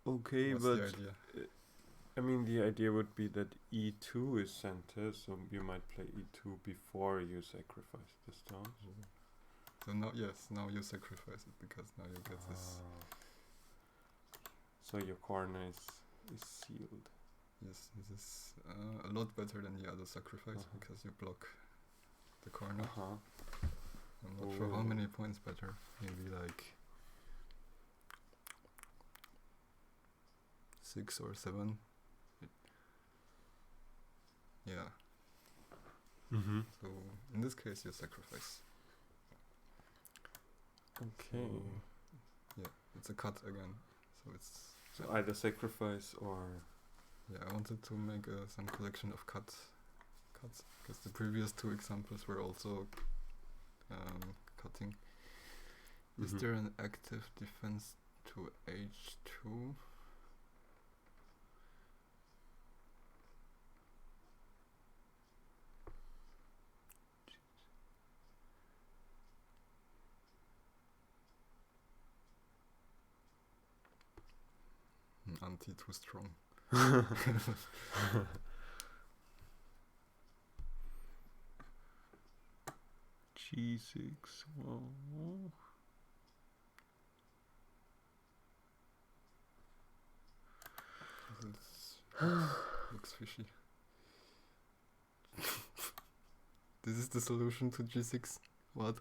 Okay, What's but the idea? I mean the idea would be that E2 is center, so you might play E2 before you sacrifice the stones. So now you sacrifice it because now you get this. So your corner is sealed. Yes, this is a lot better than the other sacrifice because you block the corner. I'm not sure how many points better. Maybe like 6 or 7. Yeah. Mm-hmm. So in this case, you sacrifice. Okay. So, yeah, it's a cut again. So it's either sacrifice or... Yeah, I wanted to make some collection of cuts because the previous two examples were also cutting. Is there an active defense to H2? Anti too strong. G6. Oh. Looks fishy. This is the solution to G6. What?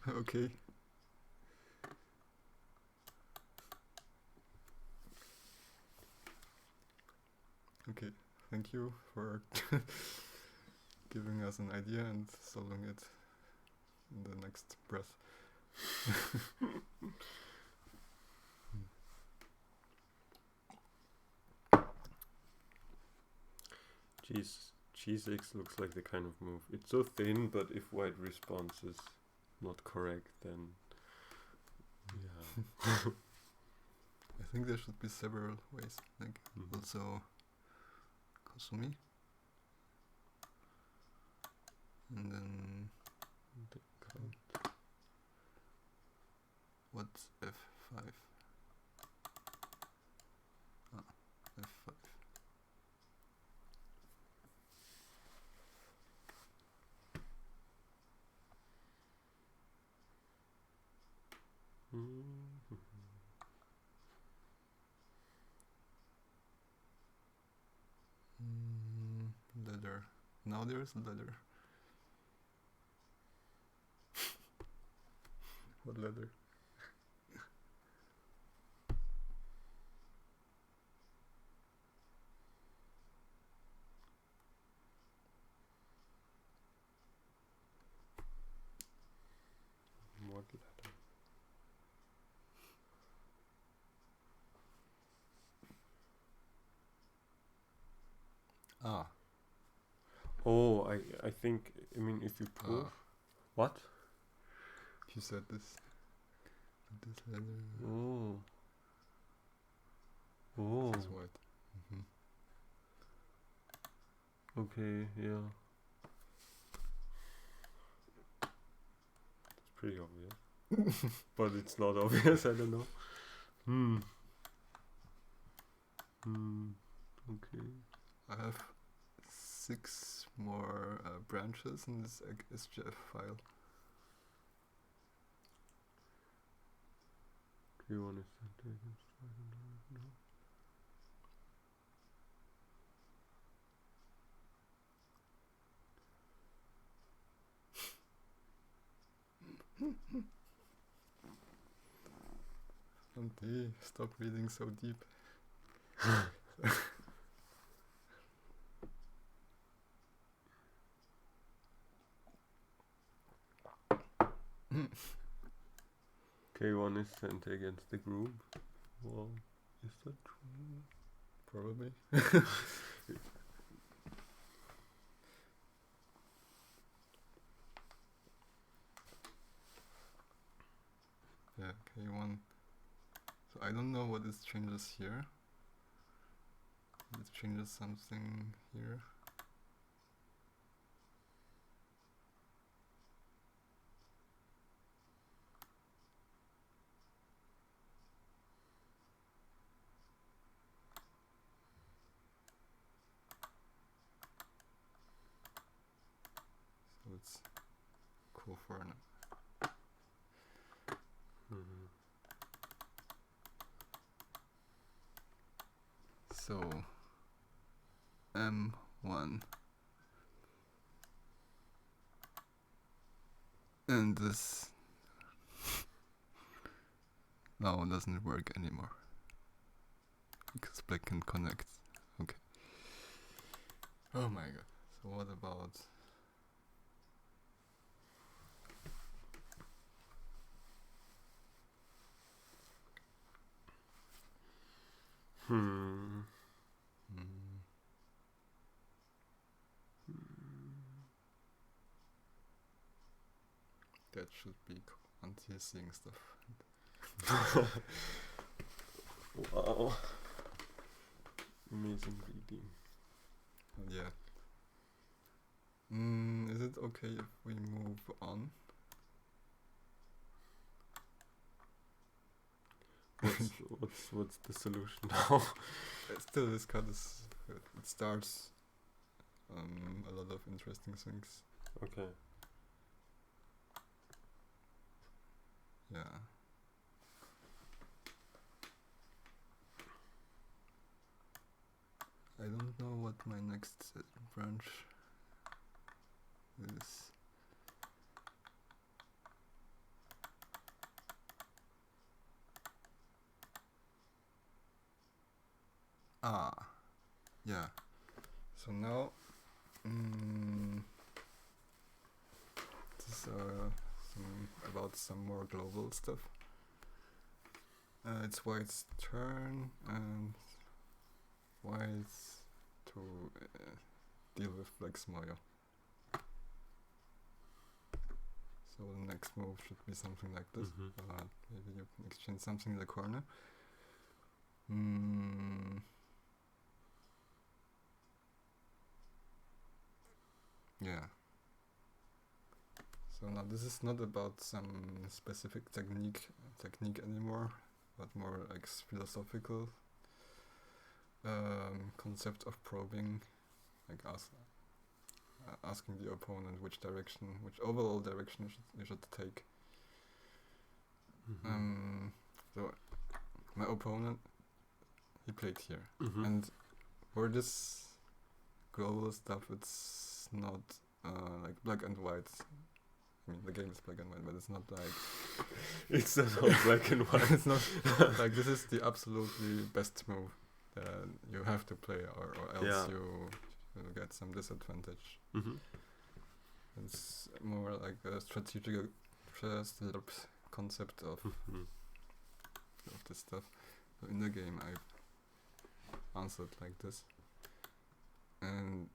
Okay. Okay, thank you for giving us an idea and solving it in the next breath. G6 looks like the kind of move. It's so thin, but if white response is not correct, then yeah. I think there should be several ways, like Mhm. also Kosumi, and then what's F5? F5. Mhm. Leather. Now there's leather. What leather? What letter? Ah. Oh, I think, I mean, if you push. What? You said this. This leather. Oh. Oh. This is white. Okay, yeah. It's pretty obvious. But it's not obvious, I don't know. Okay. I have 6 more branches in this SGF file. Do you want to center against? I don't know. Andy, stop reading so deep. Okay, one is center against the groove. Well, is that true? Probably. Yeah, okay, one. So I don't know what this changes here. It changes something here. So it's cool for now. So M1 and this now doesn't work anymore because black can connect. Okay. Oh my god. So what about that should be anti-seeing stuff. Wow. Amazing reading. Yeah. Is it okay if we move on? What's the solution now? Still, this card is it starts a lot of interesting things. Okay. Yeah. I don't know what my next branch is. Ah, yeah. So now, this about some more global stuff. It's white's turn, and white's to deal with black's moyo. So the next move should be something like this. Maybe you can exchange something in the corner. Mm, yeah. So now this is not about some specific technique anymore, but more like philosophical concept of probing, like asking the opponent which overall direction you should take. So my opponent, he played here, and for this global stuff, it's not like black and white. I mean, the game is black and white, but it's not like it's not all black and white. it's not like this is the absolutely best move that you have to play, or else you will get some disadvantage. It's more like a strategic concept of this stuff. So in the game, I answered like this, and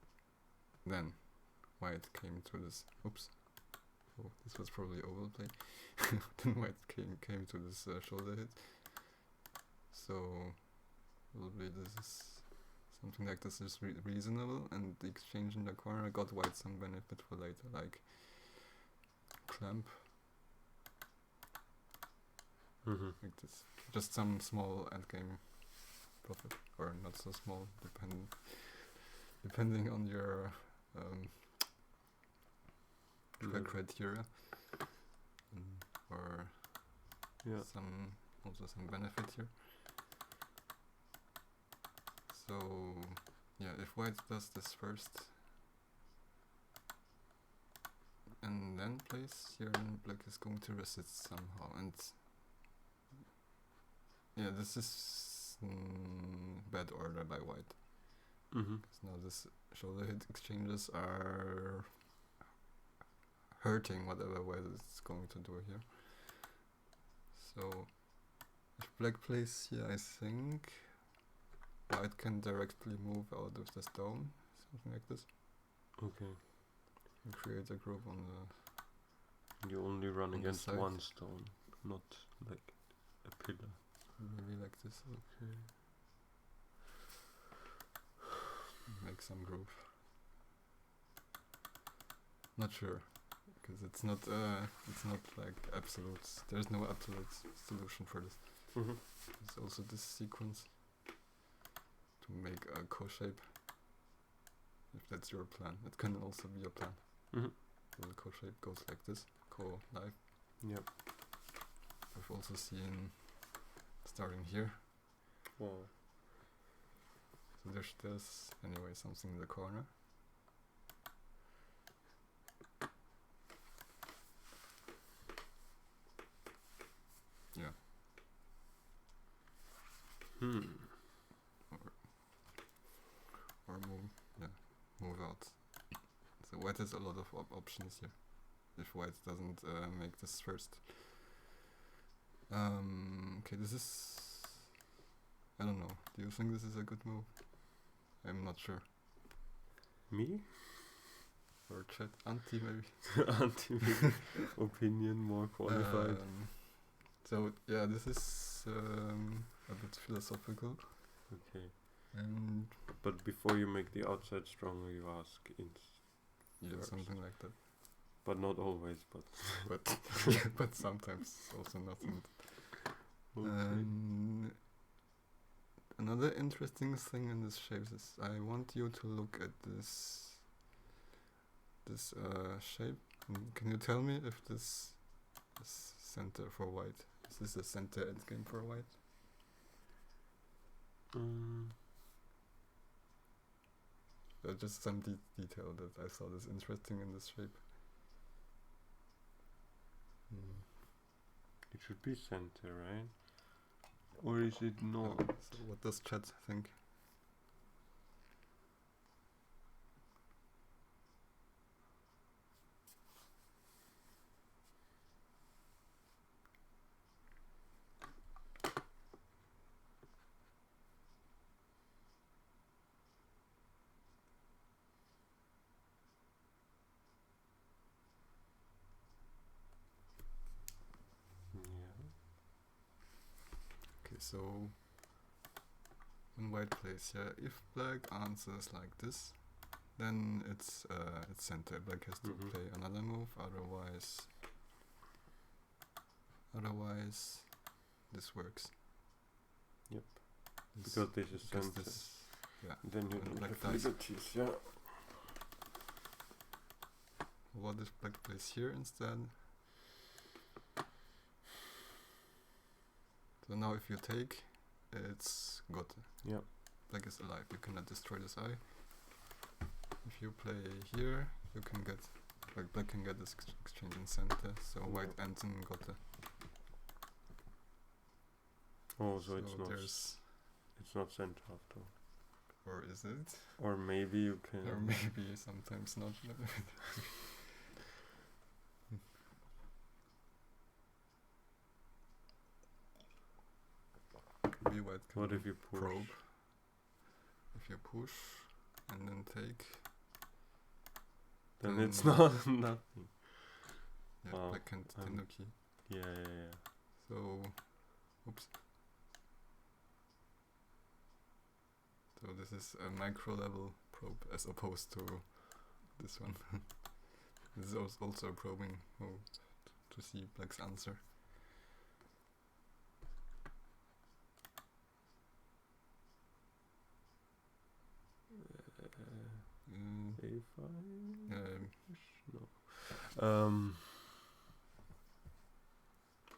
then white came to this. Oops. Oh, this was probably overplay. Then white came to this shoulder hit. So probably this is something like this is reasonable, and the exchange in the corner got white some benefit for later, like clamp. Like this. Just some small endgame profit, or not so small, depending on your criteria, or some benefit here. So yeah, if white does this first and then plays here, and black is going to resist somehow, and yeah, this is bad order by white. Because now this shoulder hit exchanges are hurting whatever white is going to do here. So if black plays here, I think white can directly move out of the stone, something like this. Okay. And create a group on the... You only run against one stone, not like a pillar. Maybe like this. Okay. Make some group. Not sure, because it's not like absolutes. There's no absolute solution for this. There's also this sequence to make a co-shape. If that's your plan, it can also be your plan. The co-shape goes like this. Co-life. Yep. I've also seen starting here. Wow. So there's anyway something in the corner. Yeah. Or move out. So white has a lot of options here. If white doesn't make this first. Okay, this is... I don't know. Do you think this is a good move? I'm not sure. Me? Or chat? Anti maybe? Anti opinion, more qualified. So yeah, this is a bit philosophical. Okay. And but before you make the outside stronger, you ask something like that. But not always, but sometimes also not. Okay. Another interesting thing in this shape is I want you to look at this shape. Can you tell me if this is center for white? Is this a center endgame for white? Just some detail that I saw this interesting in this shape. It should be center, right? Or is it not? So what does chat think? Okay, so when white plays here, if black answers like this, then it's center. Black has to play another move, otherwise this works. Yep. Because this is center. Yeah. Then you don't have liberties, yeah. What if black plays here instead? So now if you take, it's got. Yeah. Black is alive. You cannot destroy this eye. If you play here, you can get, like black can get this exchange in center. So white ends in got. Oh, so it's not center after all. Or is it? Or maybe you can. Or maybe sometimes not. Maybe white can what if you push? Probe. If you push and then take, then it's not nothing. Yeah, wow. black can tenuki. Yeah. So, oops. So this is a micro level probe as opposed to this one. This is also a probing move to see black's answer. A5? No.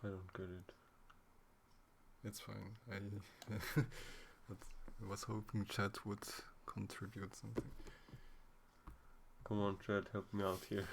I don't get it. It's fine. I was hoping chat would contribute something. Come on, chat, help me out here.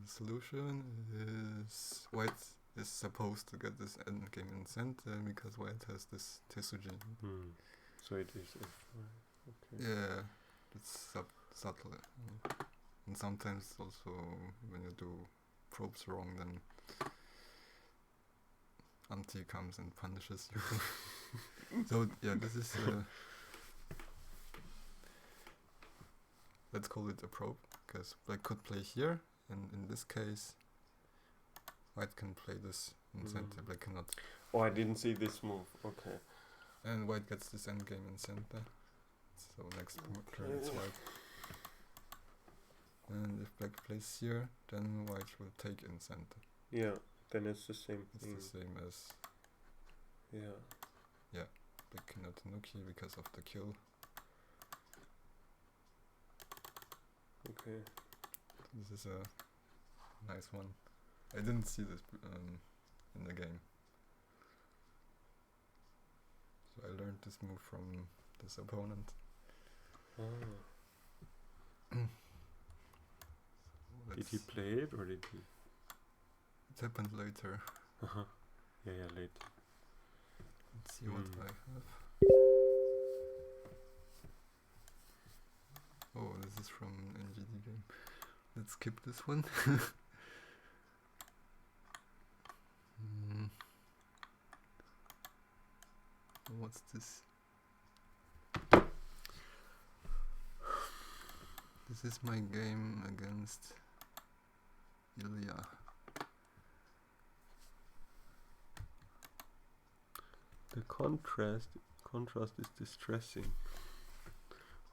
The solution is white is supposed to get this endgame in center because white has this Tesuji. So it is F5. Okay. Yeah, it's subtle. And sometimes also when you do probes wrong, then Anti comes and punishes you. So yeah, this is let's call it a probe, because black could play here, and in this case white can play this in center, black cannot. Oh, I didn't see this move. Okay. And white gets this endgame in center. So next turn it's white. And if black plays here, then white will take in center. Yeah, then it's the same thing. It's the same as... Yeah. Yeah, black cannot Nuki because of the kill. Okay. This is a nice one. I didn't see this in the game. So I learned this move from this opponent. Did he play it or did he? It happened later. Yeah, later. Let's see what I have. Oh, this is from NGD game. Let's skip this one. What's this? This is my game against Ilya. The contrast is distressing.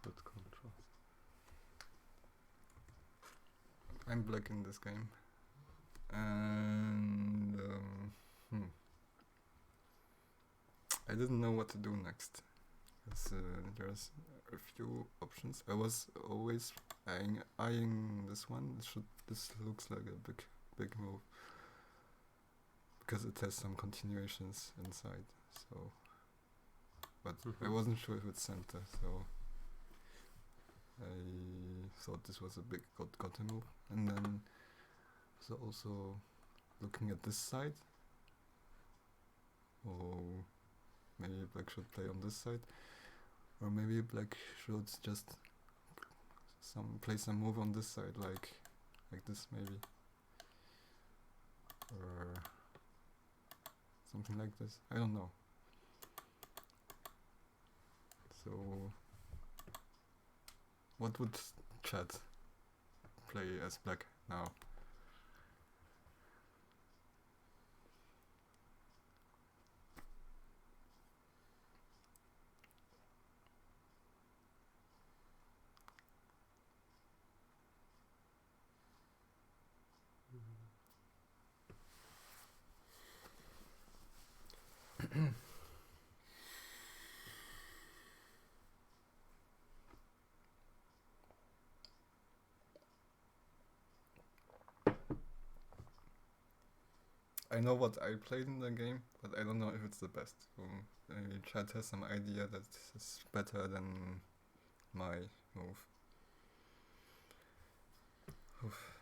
What contrast? I'm black in this game, and I didn't know what to do next, because there's a few options. I was always eyeing this one. This looks like a big move, because it has some continuations inside. So, but I wasn't sure if it's center, so I thought this was a big got move. And then so also looking at this side. Oh, maybe black should play on this side, or maybe black should just play some move on this side, like this maybe, or something like this. I don't know. So, what would chat play as black now? I know what I played in the game, but I don't know if it's the best. So maybe chat has some idea that is better than my move. Oof.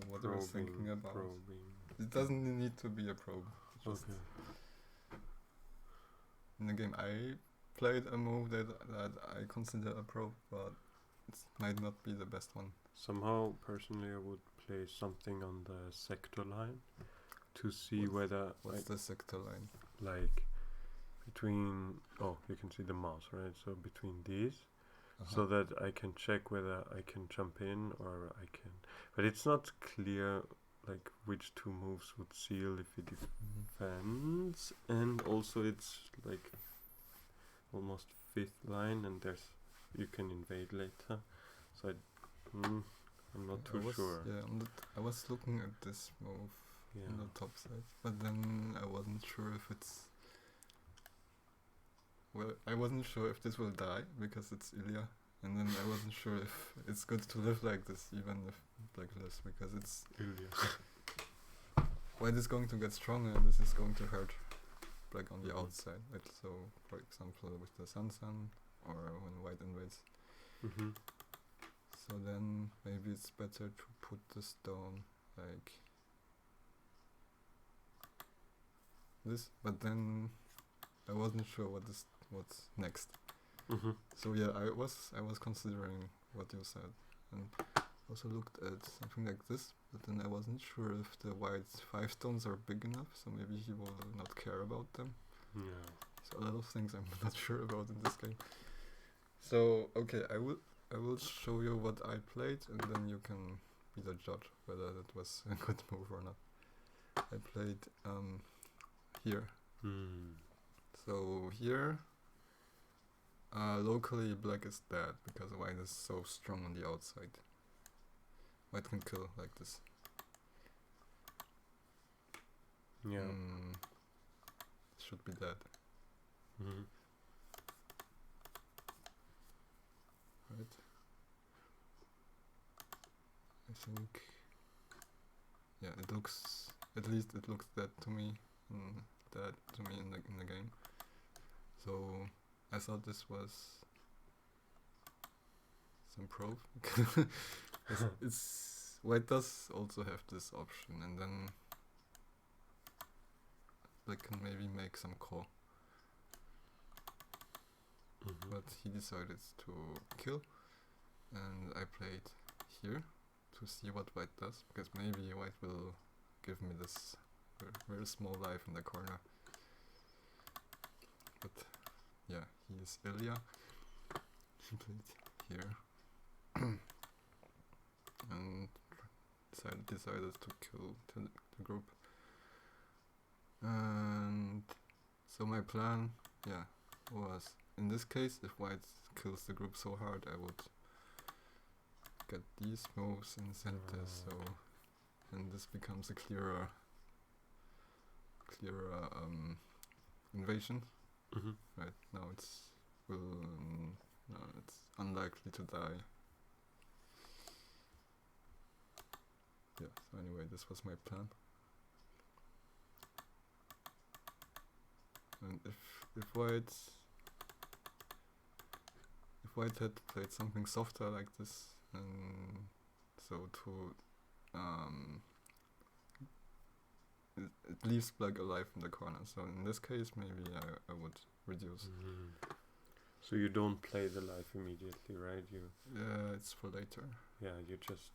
What I was thinking about. Probing. It doesn't need to be a probe. Just Okay. in the game I played a move that I consider a probe, but it might not be the best one. Somehow, personally, I would play something on the sector line to see whether What's the sector line? like between you can see the mouse, right? So between these, so that I can check whether I can jump in or I can, but it's not clear like which two moves would seal if it defends, and also it's like almost fifth line, and you can invade later, so I'm not too sure. Yeah, I was looking at this move on the top side, but then I wasn't sure if it's. Well, I wasn't sure if this will die because it's Ilya, and then I wasn't sure if it's good to live like this, even if black lives, because it's Ilya. white is going to get stronger, and this is going to hurt black on the outside. Like, so, for example, with the sun, or when white invades. So then maybe it's better to put the stone like this, but then I wasn't sure what's next. So yeah, I was considering what you said, and also looked at something like this, but then I wasn't sure if the white's 5 stones are big enough, so maybe he will not care about them. Yeah. So a lot of things I'm not sure about in this game. So okay, I will show you what I played, and then you can be the judge whether that was a good move or not. I played here. So here, locally black is dead because white is so strong on the outside. White can kill like this. Yeah. Should be dead. Right. I think. Yeah, it looks. At least it looks dead to me. Dead to me in the game. So I thought this was some probe. it's white does also have this option, and then black can maybe make some call. But he decided to kill, and I played here to see what white does, because maybe white will give me this very small life in the corner. But yeah, he is Ilya. He played here and decided to kill the group. And so my plan, was in this case, if white kills the group so hard, I would get these moves in center, and this becomes a clearer invasion. Right now it's unlikely to die. Yeah. So anyway, this was my plan. And if white had played something softer like this, and so to it leaves black alive in the corner. So in this case, maybe I would reduce. So you don't play the life immediately, right? Yeah, it's for later. Yeah, you just.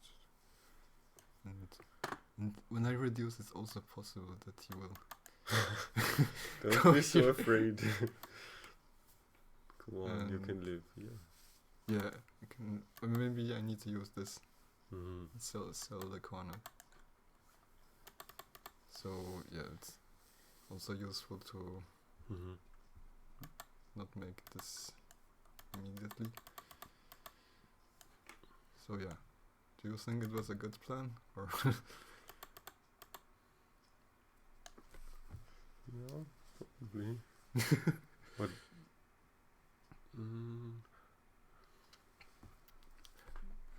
And when I reduce, it's also possible that you will. Don't be so afraid. Come on, you can live. Yeah, I can. Maybe I need to use this. Mm-hmm. Sell the corner. So yeah, it's also useful to not make this immediately. So yeah, do you think it was a good plan or? Yeah, probably. But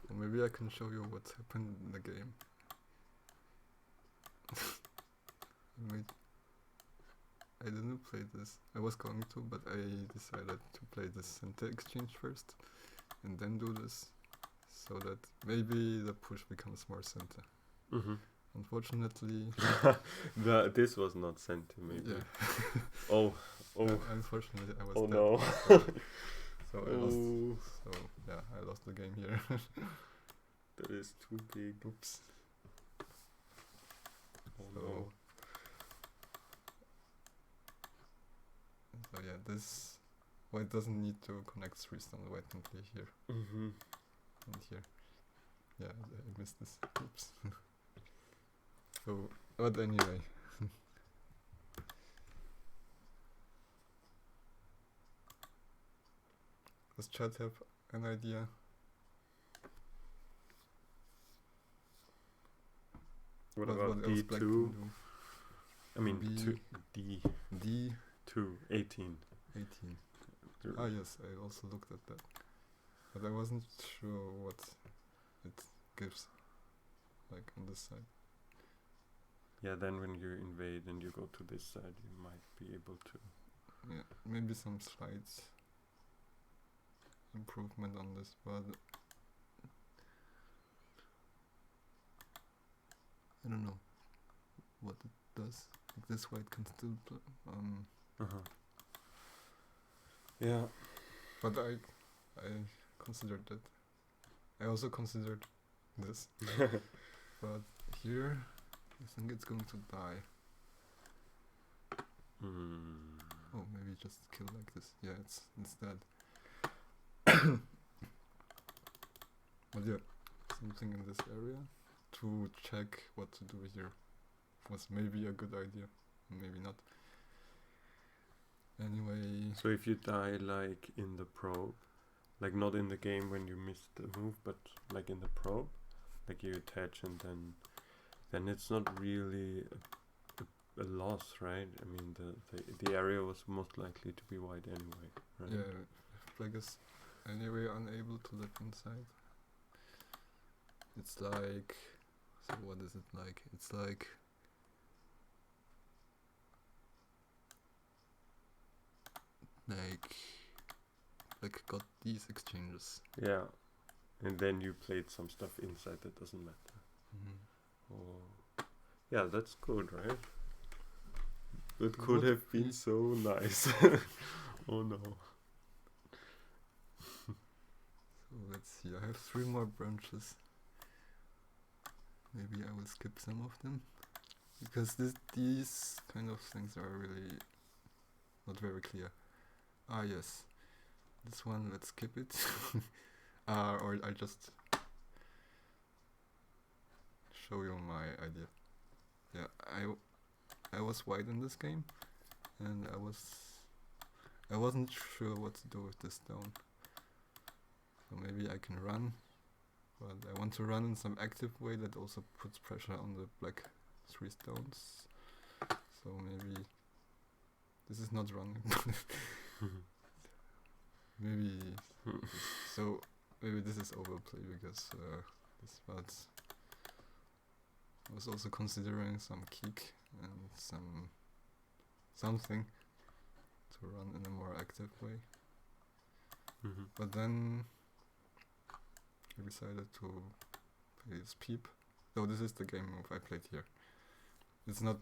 or maybe I can show you what happened in the game. Wait, I didn't play this. I was going to, but I decided to play this center exchange first, and then do this, so that maybe the push becomes more center. Unfortunately, this was not center, maybe. Yeah. Oh. Unfortunately, I was. Oh dead. no. So I lost. So yeah, I lost the game here. That is too big. Oops. Oh So, no. So yeah, this white doesn't need to connect 3 stones. White can play here and here. Yeah, I missed this. Oops. So, but anyway. Does chat have an idea? What else about black D2? can do? I mean, B, D2, D 18. 18. Ah yes, I also looked at that, but I wasn't sure what it gives, like on this side. Yeah, then when you invade and you go to this side, you might be able to. Yeah, maybe some slight improvement on this, but I don't know what it does. Like this white can still Yeah. But I considered that. I also considered this. But here, I think it's going to die. Oh, maybe just kill like this. Yeah, it's dead. But yeah, something in this area to check what to do here was maybe a good idea, maybe not. Anyway. So if you die like in the probe, like not in the game when you missed the move, but like in the probe, like you attach and then it's not really a loss, right? I mean the area was most likely to be white anyway, right? Yeah, if black is anyway unable to live inside. It's like, so what is it like? It's like got these exchanges. Yeah, and then you played some stuff inside that doesn't matter. Oh, yeah, that's good, right? That could have been so nice. Oh no. So let's see, I have 3 more branches. Maybe I will skip some of them, because these kind of things are really not very clear. Ah yes, this one, let's skip it. Or I just show you my idea. Yeah, I was white in this game, and I wasn't sure what to do with this stone. So maybe I can run, but I want to run in some active way that also puts pressure on the black 3 stones. So maybe this is not running. Maybe so. Maybe this is overplay because this part. I was also considering some kick and something. to run in a more active way. Mm-hmm. But then I decided to play this peep. So this is the game move I played here. It's not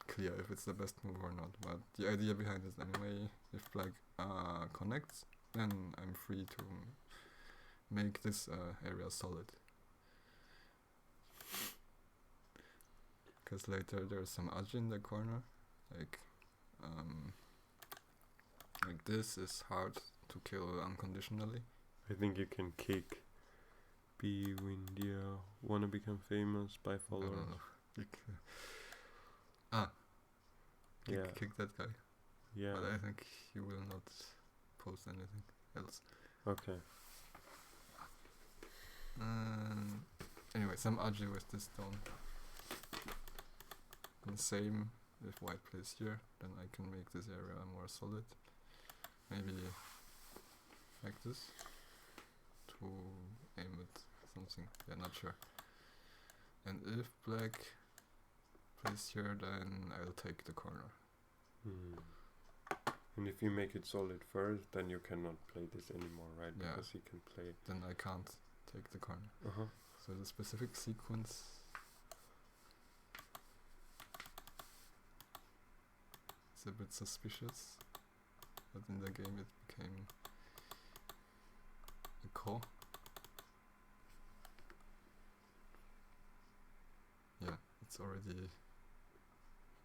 clear if it's the best move or not, but the idea behind it anyway, if black connects, then I'm free to make this area solid. Because later there's some edge in the corner, like this is hard to kill unconditionally. I think you can kick Be Windia, Wanna Become Famous by followers. Kick that guy. Yeah. But I think he will not post anything else. Okay. Anyway, some agi with this stone. And same if white plays here, then I can make this area more solid. Maybe like this to aim at something. Yeah, not sure. And if black plays here, then I'll take the corner. And if you make it solid first, then you cannot play this anymore, right? Yeah. Because he can play. Then I can't take the corner. So the specific sequence is a bit suspicious, but in the game it became a call. Yeah, it's already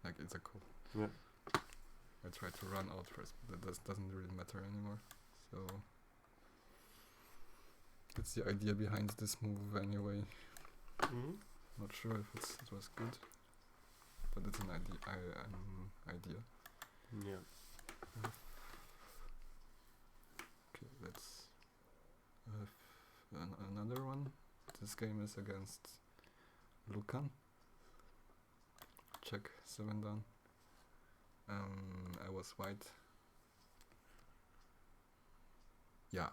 like it's a call. Yeah. I tried to run out first, but that doesn't really matter anymore. So that's the idea behind this move anyway. Not sure if it was good, but it's an idea. Yeah. Okay, let's have another one. This game is against Lucan. Check 7 down. I was white. Yeah.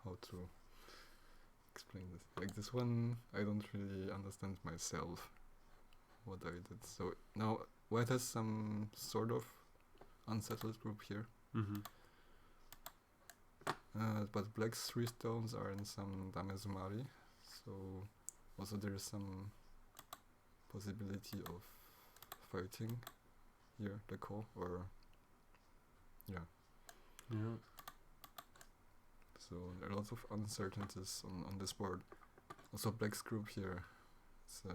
How to explain this? Like this one, I don't really understand myself what I did. So now white has some sort of unsettled group here. But black's 3 stones are in some damezumari, so also there is some possibility of fighting here, the call, or yeah. So there are lots of uncertainties on this board. Also black's group here, so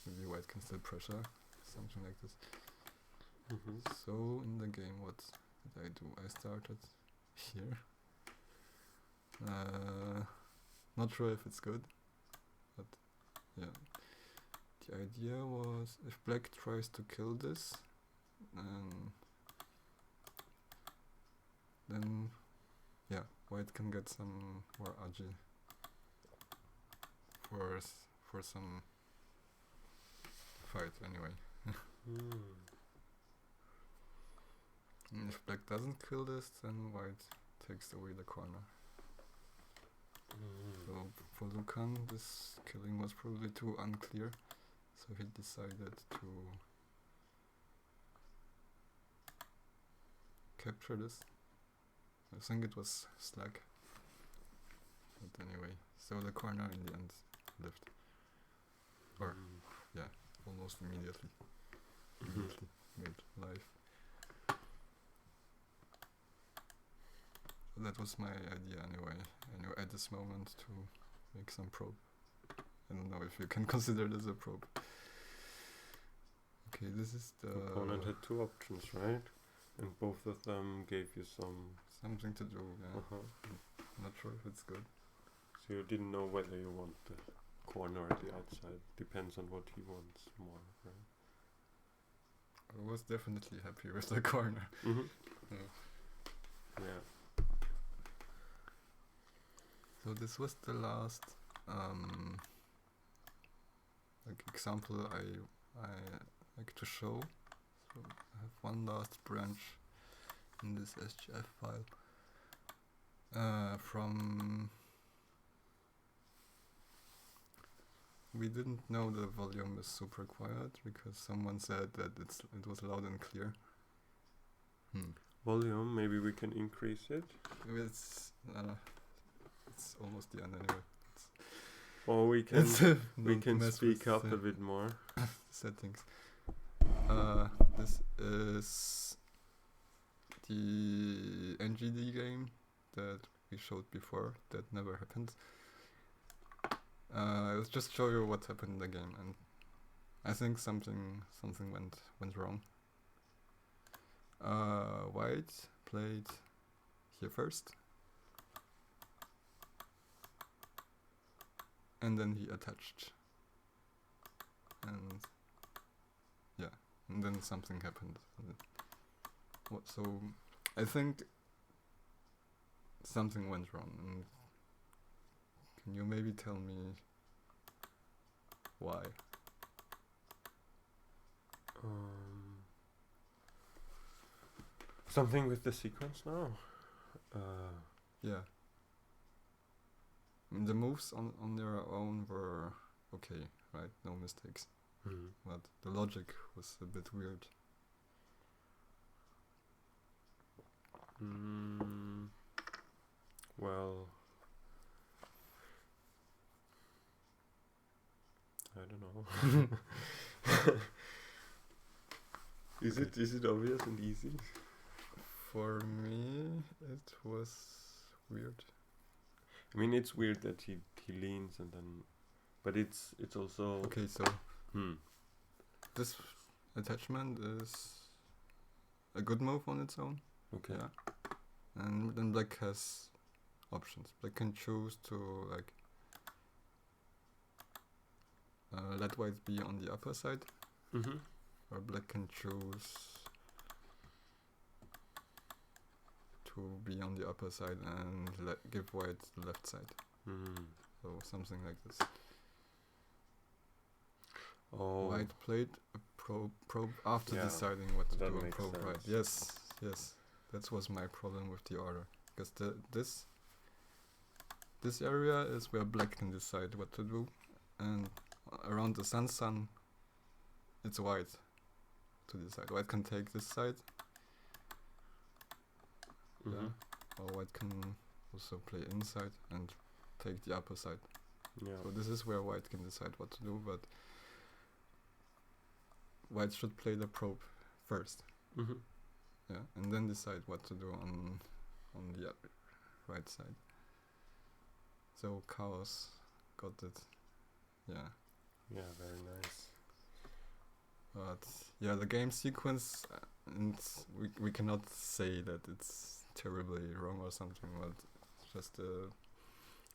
maybe white can still pressure, something like this. So in the game, what did I do? I started here. Not sure if it's good, but yeah. The idea was if black tries to kill this, then yeah, white can get some more agi for some fight anyway. And if black doesn't kill this, then white takes away the corner. So for Lucan, this killing was probably too unclear, so he decided to capture this. I think it was slack, but anyway, so the corner in the end lived, or yeah, almost immediately made live. So that was my idea anyway. I knew at this moment to make some probe. I don't know if you can consider this a probe. Okay, this is the opponent had 2 options, right? And both of them gave you something to do, yeah. Not sure if it's good. So you didn't know whether you want the corner or the outside. Depends on what he wants more, right? I was definitely happy with the corner. Yeah. So this was the last like example I like to show. So I have one last branch in this SGF file from we didn't know the volume is super quiet because someone said that it was loud and clear. Volume, maybe we can increase it. It's almost the end anyway. Or we can Don't speak up a bit more. Settings. This is the NGD game that we showed before. That never happened. I'll just show you what happened in the game, and I think something went wrong. White played here first, and then he attached, and yeah, and then something happened. So I think something went wrong. And can you maybe tell me why? Something with the sequence now. Yeah. I mean, the moves on their own were okay, right? No mistakes. But the logic was a bit weird. Well, I don't know. Is it obvious and easy? For me, it was weird. I mean, it's weird that he leans and then, but it's also okay. So this attachment is a good move on its own. Okay. Yeah. And then black has options. Black can choose to like let white be on the upper side, or black can choose to be on the upper side and give white the left side. So something like this. Oh. White played a probe after deciding what to do on probe sense. right. Yes. That was my problem with the order, because this area is where black can decide what to do, and around the sun, it's white to decide. White can take this side, or white can also play inside and take the upper side. Yeah. So this is where white can decide what to do, but white should play the probe first. Yeah, and then decide what to do on the right side. So chaos got it. Yeah. Yeah, very nice. But yeah, the game sequence, and we cannot say that it's terribly wrong or something, but it's just the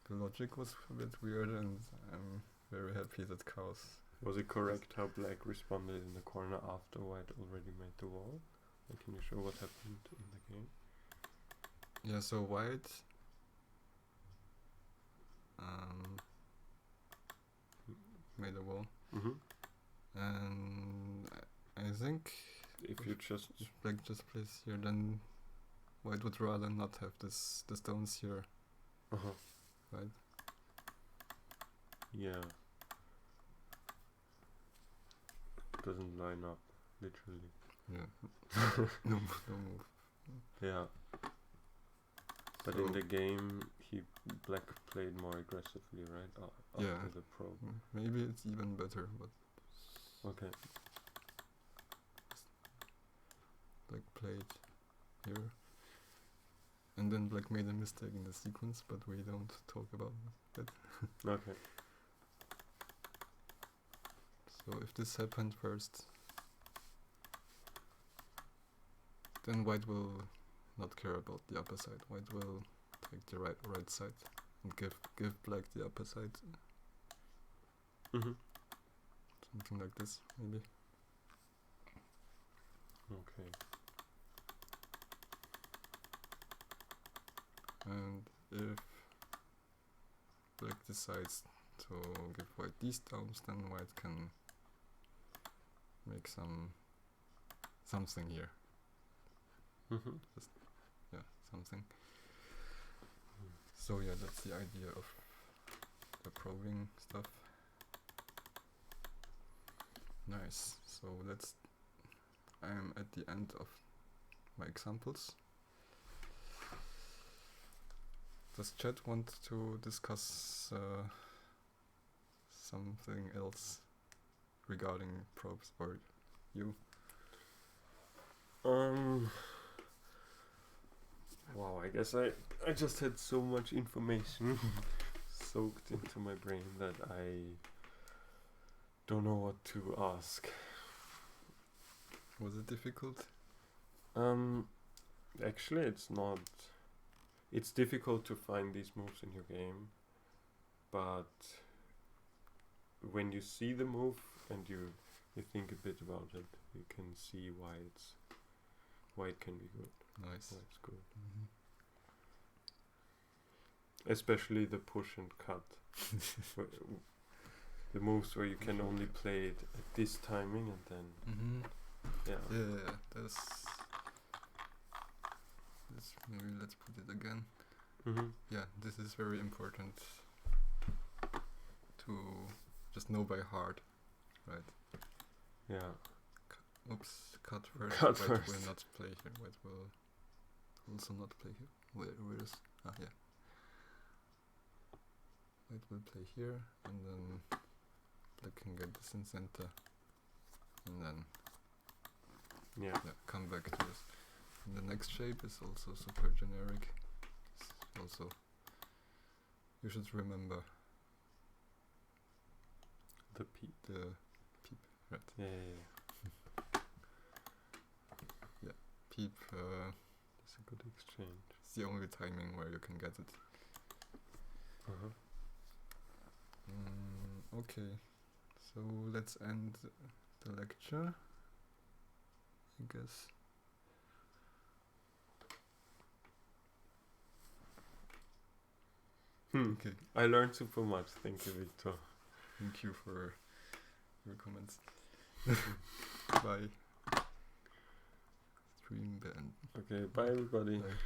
logic was a bit weird, and I'm very happy that chaos. Was it correct how black responded in the corner after white already made the wall? Can you show what happened in the game? Yeah, so white made a wall, and I think if you just black just plays here, then white would rather not have the stones here, right? Yeah. Doesn't line up, literally. Yeah. no move. Yeah. But in the game, black played more aggressively, right? After the probe. Maybe it's even better, but okay. Black played here, and then black made a mistake in the sequence, but we don't talk about that. Okay. So if this happened first, then white will not care about the upper side. White will take the right side and give black the upper side. Something like this, maybe. Okay. And if black decides to give white these downs, then white can make something here. Just, something. So yeah, that's the idea of the probing stuff. Nice. So I'm at the end of my examples. Does chat want to discuss something else regarding probes or you? Wow, I guess I just had so much information soaked into my brain that I don't know what to ask. Was it difficult? Actually, it's not. It's difficult to find these moves in your game, but when you see the move and you think a bit about it, you can see why it can be good. Nice. Why it's good. Especially the push and cut. The moves where you can only play it at this timing and then Yeah, that's maybe let's put it again. Yeah, this is very important to just know by heart, right? Yeah. Oops, cut first. Cut White first. will not play here. White will also not play here. Where is? Yeah. White will play here, and then black can get this in center, and then come back to this. And the next shape is also super generic. It's also, you should remember The peep. right? Yeah. Peep. It's a good exchange. It's the only timing where you can get it. Okay, so let's end the lecture, I guess. Okay. I learned super much. Thank you, Viktor. Thank you for your comments. Bye. Stream band. Okay, bye everybody. Bye.